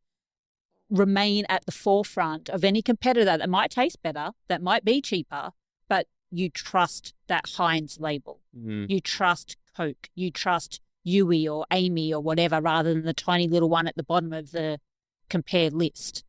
remain at the forefront of any competitor that might taste better, that might be cheaper, but you trust that Heinz label. You trust Coke. You trust Yui or Amy or whatever, rather than the tiny little one at the bottom of the compared list.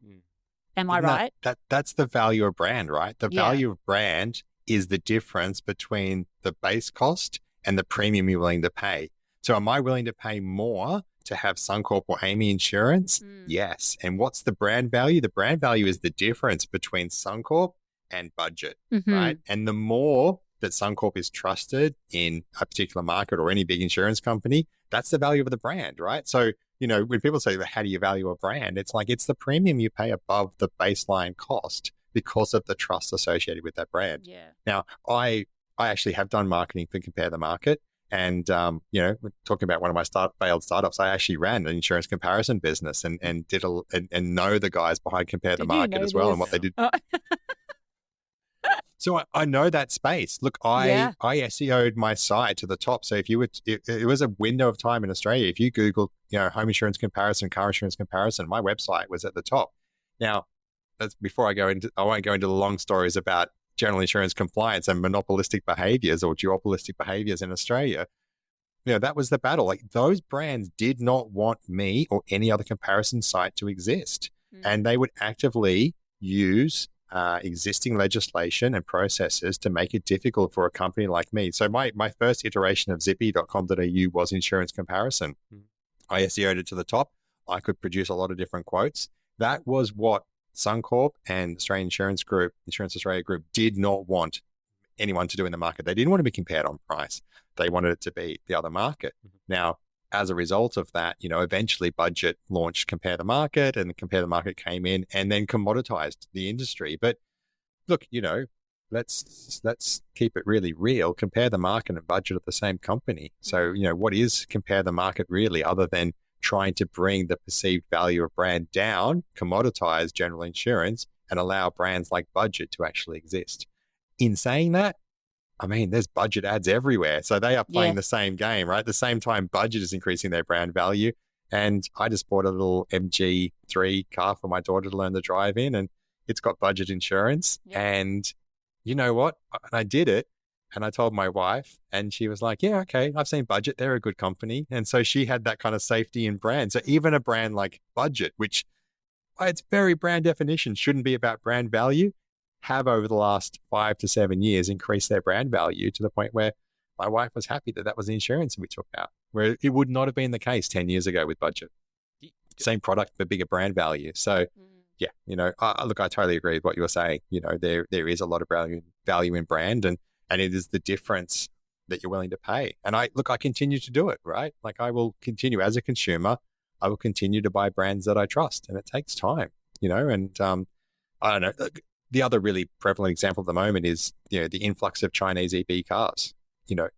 Am I right? That's the value of brand, right? The value of brand is the difference between the base cost and the premium you're willing to pay. So am I willing to pay more to have Suncorp or Amy insurance? Yes. And what's the brand value? The brand value is the difference between Suncorp and budget, right? And the more that Suncorp is trusted in a particular market or any big insurance company, that's the value of the brand, right? So, you know, when people say, how do you value a brand? It's like, it's the premium you pay above the baseline cost because of the trust associated with that brand. Yeah. Now, I actually have done marketing for Compare the Market. And, you know, we're talking about one of my failed startups. I actually ran an insurance comparison business and know the guys behind Compare the Market as well and what they did. Oh. So I know that space. Look, I SEO'd my site to the top. So if you it was a window of time in Australia. If you Google, you know, home insurance comparison, car insurance comparison, my website was at the top. Now, that's before I won't go into the long stories about general insurance compliance and monopolistic behaviors or duopolistic behaviors in Australia. You know, that was the battle. Like, those brands did not want me or any other comparison site to exist. And they would actively use existing legislation and processes to make it difficult for a company like me. So my first iteration of zippy.com.au was insurance comparison. I SEO'd it to the top. I could produce a lot of different quotes. That was what Suncorp and Australian Insurance Australia Group did not want anyone to do in the market. They didn't want to be compared on price. They wanted it to be the other market. Now, as a result of that, you know, eventually Budget launched Compare the Market, and Compare the Market came in and then commoditized the industry. But look, you know, let's keep it really real. Compare the Market and Budget are the same company. So, you know, what is Compare the Market really, other than trying to bring the perceived value of brand down, commoditize general insurance, and allow brands like Budget to actually exist? In saying that, I mean, there's Budget ads everywhere. So they are playing the same game, right? At the same time, Budget is increasing their brand value. And I just bought a little MG3 car for my daughter to learn to drive in, and it's got Budget insurance. And you know what? I did it. And I told my wife, and she was like, yeah, okay, I've seen Budget. They're a good company. And so she had that kind of safety in brand. So even a brand like Budget, which by its very brand definition shouldn't be about brand value, have over the last 5 to 7 years increased their brand value to the point where my wife was happy that was the insurance we took out, where it would not have been the case 10 years ago with Budget. Same product, but bigger brand value. So yeah, you know, look, I totally agree with what you were saying. You know, there is a lot of value in brand, and it is the difference that you're willing to pay. And I continue to do it, right? Like, I will continue as a consumer. I will continue to buy brands that I trust, and it takes time, you know, and I don't know. The other really prevalent example at the moment is, you know, the influx of Chinese EV cars. You know,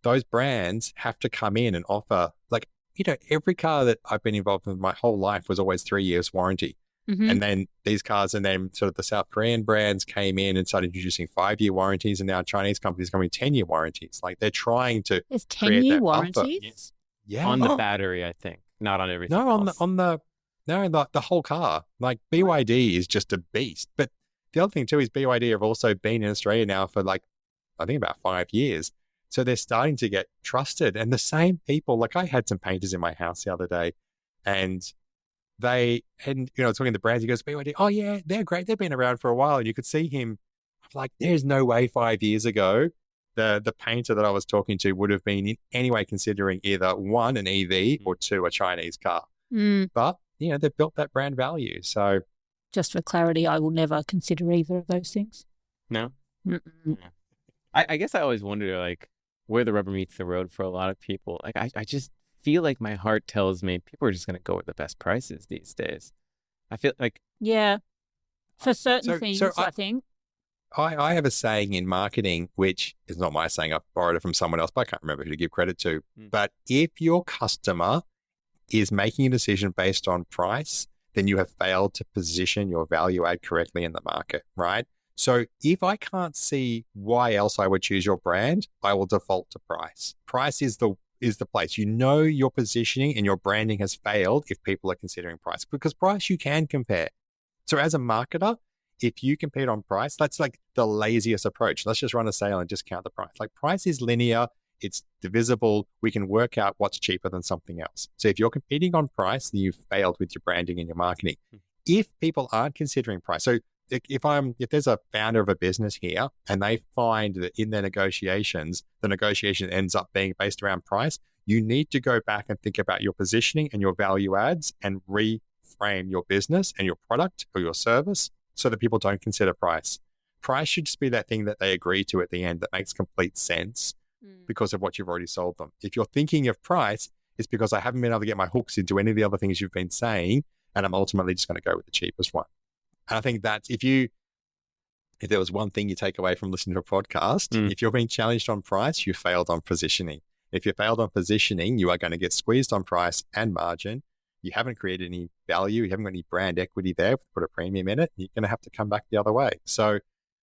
those brands have to come in and offer, like, you know, every car that I've been involved in my whole life was always 3 years warranty. And then these cars, and then sort of the South Korean brands came in and started introducing 5-year warranties, and now Chinese companies coming 10-year warranties. Like, they're trying to There's create 10-year that warranties? Yeah. On the battery, I think, not on everything. No, else. the whole car. Like, BYD is just a beast. But the other thing too is BYD have also been in Australia now for, like, I think about 5 years. So they're starting to get trusted. And the same people, like, I had some painters in my house the other day, and you know, talking to the brands, he goes, BYD, oh yeah, they're great. They've been around for a while. And you could see him, like, there's no way 5 years ago the painter that I was talking to would have been in any way considering either 1, an EV, or 2, a Chinese car. But, you know, they've built that brand value. So just for clarity, I will never consider either of those things. No? I guess I always wonder, like, where the rubber meets the road for a lot of people. Like, I just feel like my heart tells me people are just going to go with the best prices these days. I feel like... Yeah. For certain things, I think. I have a saying in marketing, which is not my saying. I borrowed it from someone else, but I can't remember who to give credit to. But if your customer is making a decision based on price, then you have failed to position your value add correctly in the market, right? So if I can't see why else I would choose your brand, I will default to price. Price is the place. You know your positioning and your branding has failed if people are considering price, because price you can compare. So as a marketer, if you compete on price, that's like the laziest approach. Let's just run a sale and discount the price. Like, price is linear. It's divisible. We can work out what's cheaper than something else. So if you're competing on price, then you've failed with your branding and your marketing. If people aren't considering price, so if there's a founder of a business here and they find that in their negotiations, the negotiation ends up being based around price, you need to go back and think about your positioning and your value adds and reframe your business and your product or your service so that people don't consider price. Price should just be that thing that they agree to at the end that makes complete sense because of what you've already sold them. If you're thinking of price, it's because I haven't been able to get my hooks into any of the other things you've been saying, and I'm ultimately just going to go with the cheapest one. And I think that if there was one thing you take away from listening to a podcast, if you're being challenged on price, you failed on positioning. If you failed on positioning, you are going to get squeezed on price and margin. You haven't created any value. You haven't got any brand equity there. Put a premium in it. You're going to have to come back the other way. So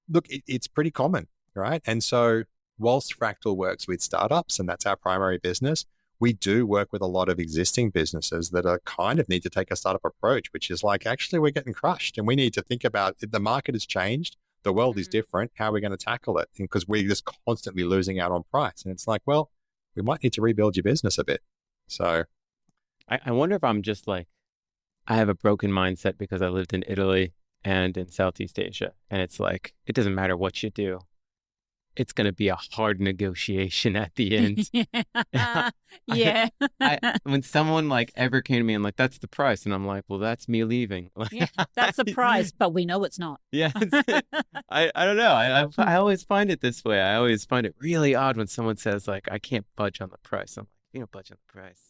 look, it's pretty common, right? And so whilst Fractal works with startups, and that's our primary business, we do work with a lot of existing businesses that are kind of need to take a startup approach, which is like, actually, we're getting crushed and we need to think about it. The market has changed. The world is different. How are we going to tackle it? Because we're just constantly losing out on price. And it's like, well, we might need to rebuild your business a bit. So I wonder if I'm just like, I have a broken mindset because I lived in Italy and in Southeast Asia. And it's like, it doesn't matter what you do. It's going to be a hard negotiation at the end. Yeah. When someone like ever came to me and like, that's the price. And I'm like, well, that's me leaving. Yeah, that's the price, but we know it's not. Yeah. I don't know. I always find it this way. I always find it really odd when someone says like, I can't budge on the price. I'm like, you don't budge on the price.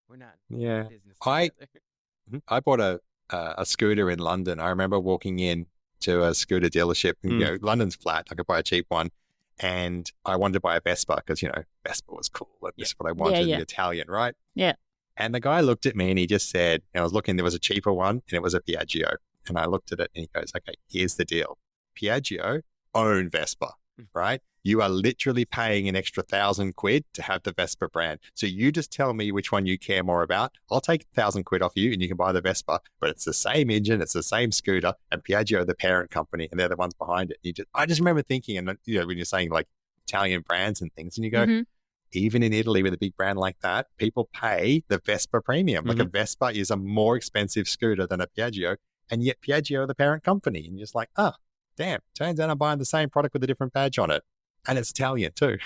We're not in business together. I bought a scooter in London. I remember walking in to a scooter dealership. And, London's flat. I could buy a cheap one. And I wanted to buy a Vespa because, Vespa was cool. And this is what I wanted, the Italian, right? Yeah. And the guy looked at me and he just said, and I was looking, there was a cheaper one and it was a Piaggio. And I looked at it and he goes, okay, here's the deal. Piaggio own Vespa, right? You are literally paying an extra £1,000 to have the Vespa brand. So you just tell me which one you care more about. I'll take £1,000 off you and you can buy the Vespa, but it's the same engine, it's the same scooter, and Piaggio, the parent company, and they're the ones behind it. I just remember thinking, and when you're saying like Italian brands and things, and you go, even in Italy with a big brand like that, people pay the Vespa premium. Like a Vespa is a more expensive scooter than a Piaggio, and yet Piaggio are the parent company. And you're just like, damn, turns out I'm buying the same product with a different badge on it. And it's Italian too.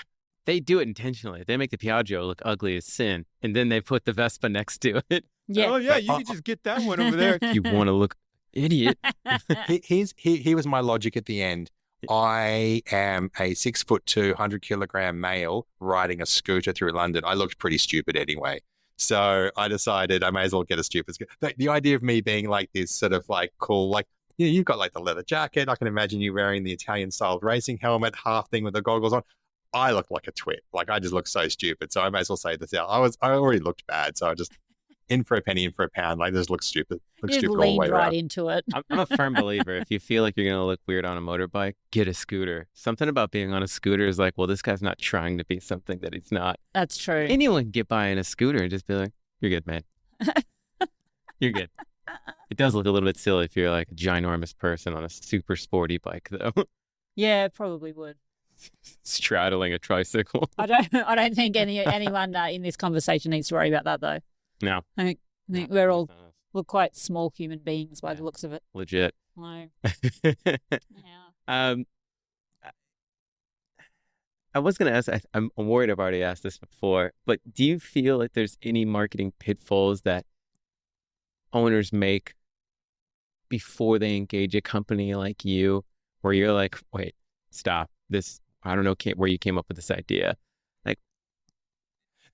They do it intentionally. They make the Piaggio look ugly as sin, and then they put the Vespa next to it. Yeah. Oh yeah, you can just get that one over there if you want to look idiot. Here was my logic at the end. I am a 6'2", 100-kilogram male riding a scooter through London. I looked pretty stupid anyway. So I decided I may as well get a stupid scooter. The idea of me being like this sort of like cool, like, you've got like the leather jacket. I can imagine you wearing the Italian-styled racing helmet, half thing with the goggles on. I look like a twit. Like, I just look so stupid. So I may as well say this out. I already looked bad. So I just, in for a penny, in for a pound. Like, just look stupid. Look stupid all the way right around. into it. I'm a firm believer. If you feel like you're going to look weird on a motorbike, get a scooter. Something about being on a scooter is like, well, this guy's not trying to be something that he's not. That's true. Anyone can get by in a scooter and just be like, you're good, man. You're good. It does look a little bit silly if you're like a ginormous person on a super sporty bike, though. Yeah, it probably would. Straddling a tricycle. I don't think anyone in this conversation needs to worry about that, though. No. I think we're quite small human beings by the looks of it. Legit. No. I was going to ask, I'm worried I've already asked this before, but do you feel like there's any marketing pitfalls that owners make before they engage a company like you, where you're like, wait, stop this. I don't know where you came up with this idea. Like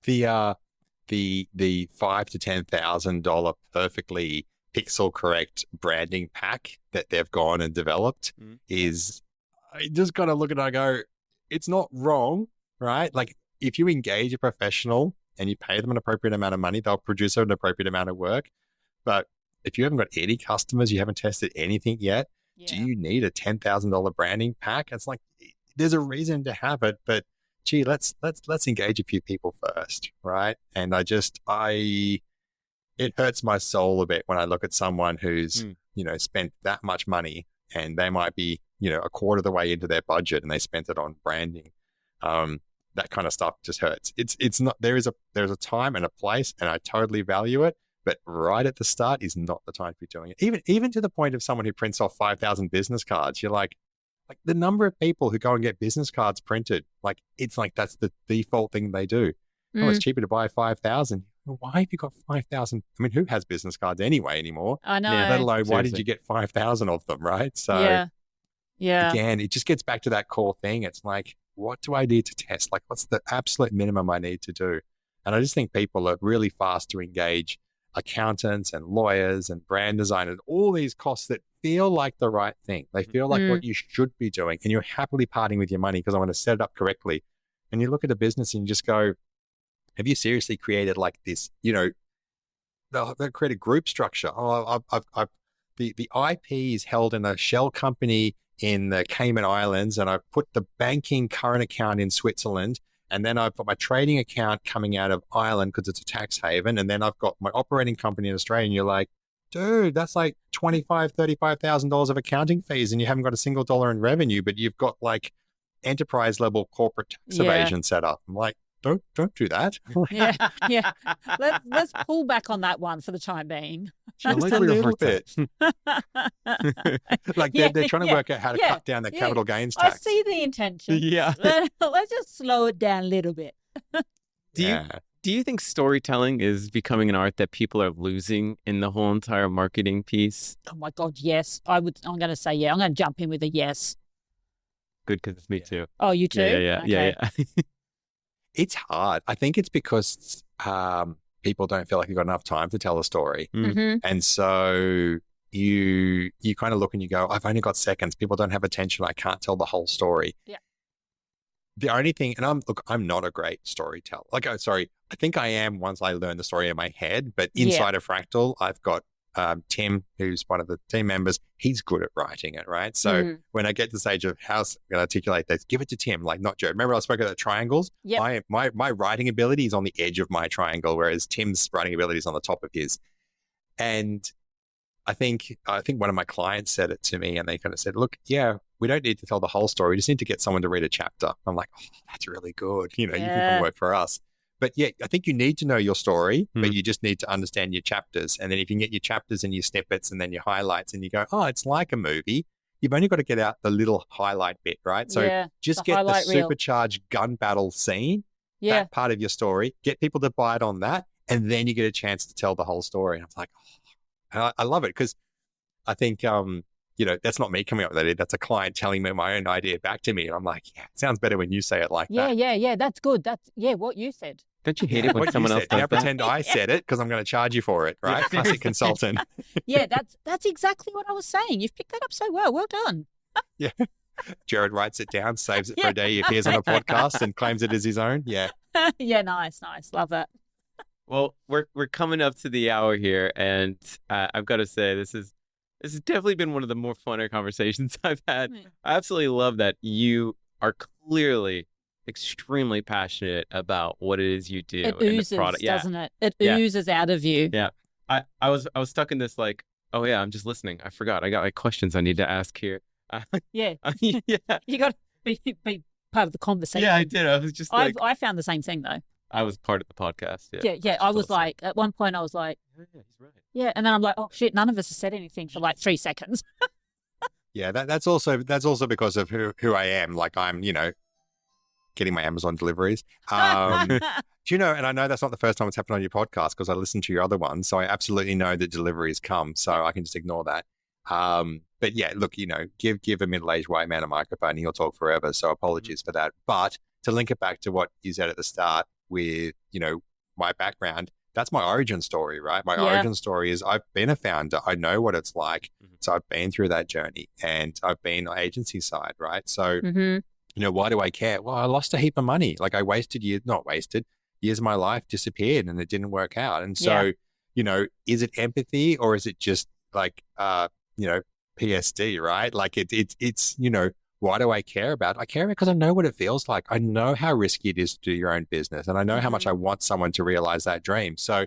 the $5,000 to $10,000 perfectly pixel correct branding pack that they've gone and developed is, I just kind of look at it and I go, it's not wrong, right? Like if you engage a professional and you pay them an appropriate amount of money, they'll produce an appropriate amount of work. But if you haven't got any customers, you haven't tested anything yet, do you need a $10,000 branding pack? It's like, there's a reason to have it, but gee, let's engage a few people first, right? And it hurts my soul a bit when I look at someone who's, spent that much money and they might be, a quarter of the way into their budget and they spent it on branding. That kind of stuff just hurts. It's not, there's a time and a place and I totally value it, but right at the start is not the time to be doing it. Even to the point of someone who prints off 5,000 business cards, you're like the number of people who go and get business cards printed, like it's like that's the default thing they do. Oh, it's cheaper to buy 5,000. Why have you got 5,000? I mean, who has business cards anyway anymore? I know. Let alone, Seriously. why did you get 5,000 of them, right? So yeah. Again, it just gets back to that core thing. It's like, what do I need to test? Like, what's the absolute minimum I need to do? And I just think people are really fast to engage accountants and lawyers and brand designers, all these costs that feel like the right thing. They feel like what you should be doing, and you're happily parting with your money because I want to set it up correctly. And you look at a business and you just go, have you seriously created like this, they'll create a group structure. Oh, the IP is held in a shell company in the Cayman Islands, and I've put the banking current account in Switzerland, and then I've got my trading account coming out of Ireland because it's a tax haven, and then I've got my operating company in Australia. And you're like, dude, that's like $25,000, $35,000 of accounting fees, and you haven't got a single dollar in revenue, but you've got like enterprise level corporate tax evasion set up. I'm like, don't do that. Yeah. Let's pull back on that one for the time being. Just a little bit. Like they're trying to work out how to cut down their capital gains tax. I see the intention. Yeah. Let's just slow it down a little bit. Do you think storytelling is becoming an art that people are losing in the whole entire marketing piece? Oh my God, yes. I'm going to say yeah. I'm going to jump in with a yes. Good, because it's me too. Oh, you too? Yeah. It's hard. I think it's because people don't feel like they've got enough time to tell a story. Mm-hmm. And so you kind of look and you go, I've only got seconds. People don't have attention. I can't tell the whole story. Yeah. The only thing, and I'm not a great storyteller. I think I am once I learn the story in my head, but inside of Fractal, I've got Tim, who's one of the team members. He's good at writing it, right? So when I get to the stage of how I'm going to articulate this, give it to Tim, like not Joe. Remember I spoke about the triangles? Yep. My writing ability is on the edge of my triangle, whereas Tim's writing ability is on the top of his. And I think one of my clients said it to me, and they kind of said, look, we don't need to tell the whole story. We just need to get someone to read a chapter. I'm like, oh, that's really good. You can come work for us. But I think you need to know your story, but you just need to understand your chapters. And then if you can get your chapters and your snippets and then your highlights and you go, oh, it's like a movie, you've only got to get out the little highlight bit, right? So just get the supercharged gun battle scene, that part of your story, get people to buy it on that, and then you get a chance to tell the whole story. And I'm like, and I love it because I think, that's not me coming up with that idea. That's a client telling me my own idea back to me. And I'm like, it sounds better when you say it like that. Yeah. That's good. That's what you said. Don't you hate it when someone else does now that? pretend I said it because I'm going to charge you for it, right? Classic consultant. That's exactly what I was saying. You've picked that up so well. Well done. Yeah. Jared writes it down, saves it for a day, he appears on a podcast and claims it as his own. Yeah. Yeah, nice. Love that. Well, we're coming up to the hour here, and I've got to say this has definitely been one of the more funner conversations I've had. I absolutely love that you are clearly extremely passionate about what it is you do. It oozes, doesn't it? It oozes out of you. Yeah. I was stuck in this like, oh yeah, I'm just listening. I forgot. I got like questions I need to ask here. Yeah. Yeah. You got to be part of the conversation. Yeah, I did. I was just like, I found the same thing though. I was part of the podcast. Yeah. I was like, at one point I was like, yeah, he's right. Yeah. And then I'm like, oh shit, none of us have said anything for like 3 seconds. Yeah. That's also because of who I am. Like I'm, getting my Amazon deliveries. Do you know, and I know that's not the first time it's happened on your podcast because I listened to your other ones. So I absolutely know that deliveries come. So I can just ignore that. But yeah, look, give a middle-aged white man a microphone and he'll talk forever. So apologies for that. But to link it back to what you said at the start with, my background, that's my origin story, right? My origin story is I've been a founder. I know what it's like. So I've been through that journey, and I've been on agency side, right? So, why do I care? Well, I lost a heap of money. Like I wasted years, not wasted, years of my life disappeared and it didn't work out. And so, is it empathy or is it just like, PSD, right? Like it's, why do I care about it? I care because I know what it feels like. I know how risky it is to do your own business, and I know how much I want someone to realize that dream. So,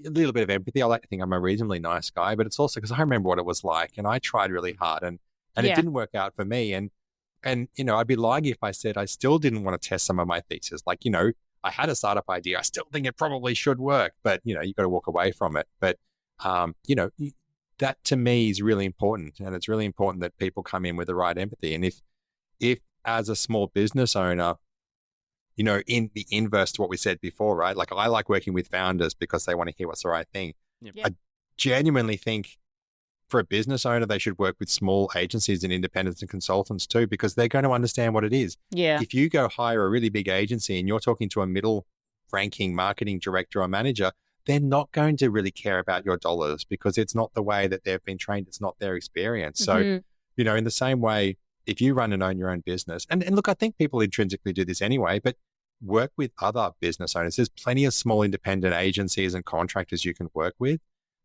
a little bit of empathy. I like to think I'm a reasonably nice guy, but it's also because I remember what it was like, and I tried really hard, and it didn't work out for me. And I'd be lying if I said I still didn't want to test some of my thesis. Like, I had a startup idea. I still think it probably should work, but you got to walk away from it. But that to me is really important, and it's really important that people come in with the right empathy. And if as a small business owner, in the inverse to what we said before, right? Like I like working with founders because they want to hear what's the right thing. I genuinely think for a business owner, they should work with small agencies and independents and consultants too, because they're going to understand what it is. Yeah. If you go hire a really big agency and you're talking to a middle ranking marketing director or manager, they're not going to really care about your dollars because it's not the way that they've been trained. It's not their experience. So, in the same way, if you run and own your own business, and look, I think people intrinsically do this anyway, but work with other business owners. There's plenty of small independent agencies and contractors you can work with.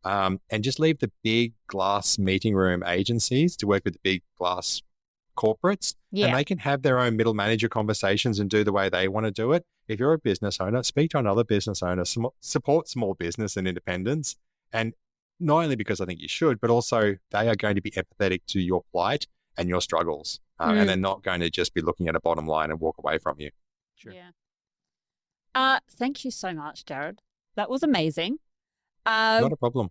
And just leave the big glass meeting room agencies to work with the big glass corporates, and they can have their own middle manager conversations and do the way they want to do it. If you're a business owner, speak to another business owner, support small business and independence. And not only because I think you should, but also they are going to be empathetic to your plight and your struggles. And they're not going to just be looking at a bottom line and walk away from you. Sure. Yeah. Thank you so much, Gerard. That was amazing. Not a problem.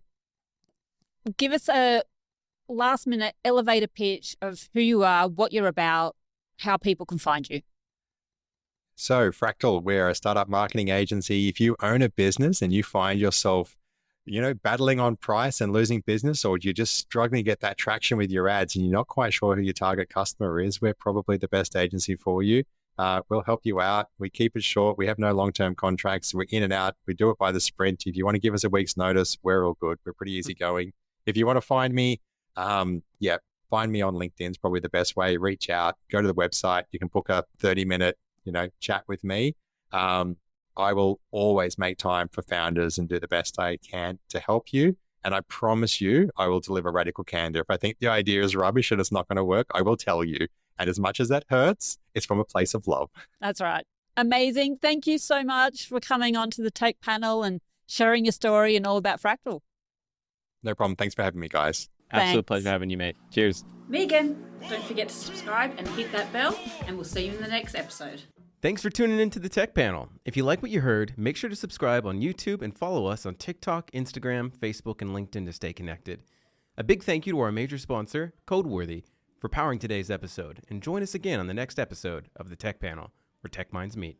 Give us a last minute elevator pitch of who you are, what you're about, how people can find you. So Fractal, we're a startup marketing agency. If you own a business and you find yourself, battling on price and losing business, or you're just struggling to get that traction with your ads and you're not quite sure who your target customer is, we're probably the best agency for you. We'll help you out. We keep it short. We have no long-term contracts. We're in and out. We do it by the sprint. If you want to give us a week's notice, we're all good. We're pretty easygoing. If you want to find me, find me on LinkedIn is probably the best way. Reach out, go to the website. You can book a 30-minute, chat with me. I will always make time for founders and do the best I can to help you. And I promise you, I will deliver radical candor. If I think the idea is rubbish and it's not going to work, I will tell you. And as much as that hurts, it's from a place of love. That's right. Amazing. Thank you so much for coming on to the Tech Panel and sharing your story and all about Fractal. No problem. Thanks for having me, guys. Absolute Thanks. pleasure having you, mate. Cheers. Megan, don't forget to subscribe and hit that bell, and we'll see you in the next episode. Thanks for tuning into the Tech Panel. If you like what you heard, make sure to subscribe on YouTube and follow us on TikTok, Instagram, Facebook, and LinkedIn to stay connected. A big thank you to our major sponsor, Codeworthy, for powering today's episode. And join us again on the next episode of the Tech Panel, where tech minds meet.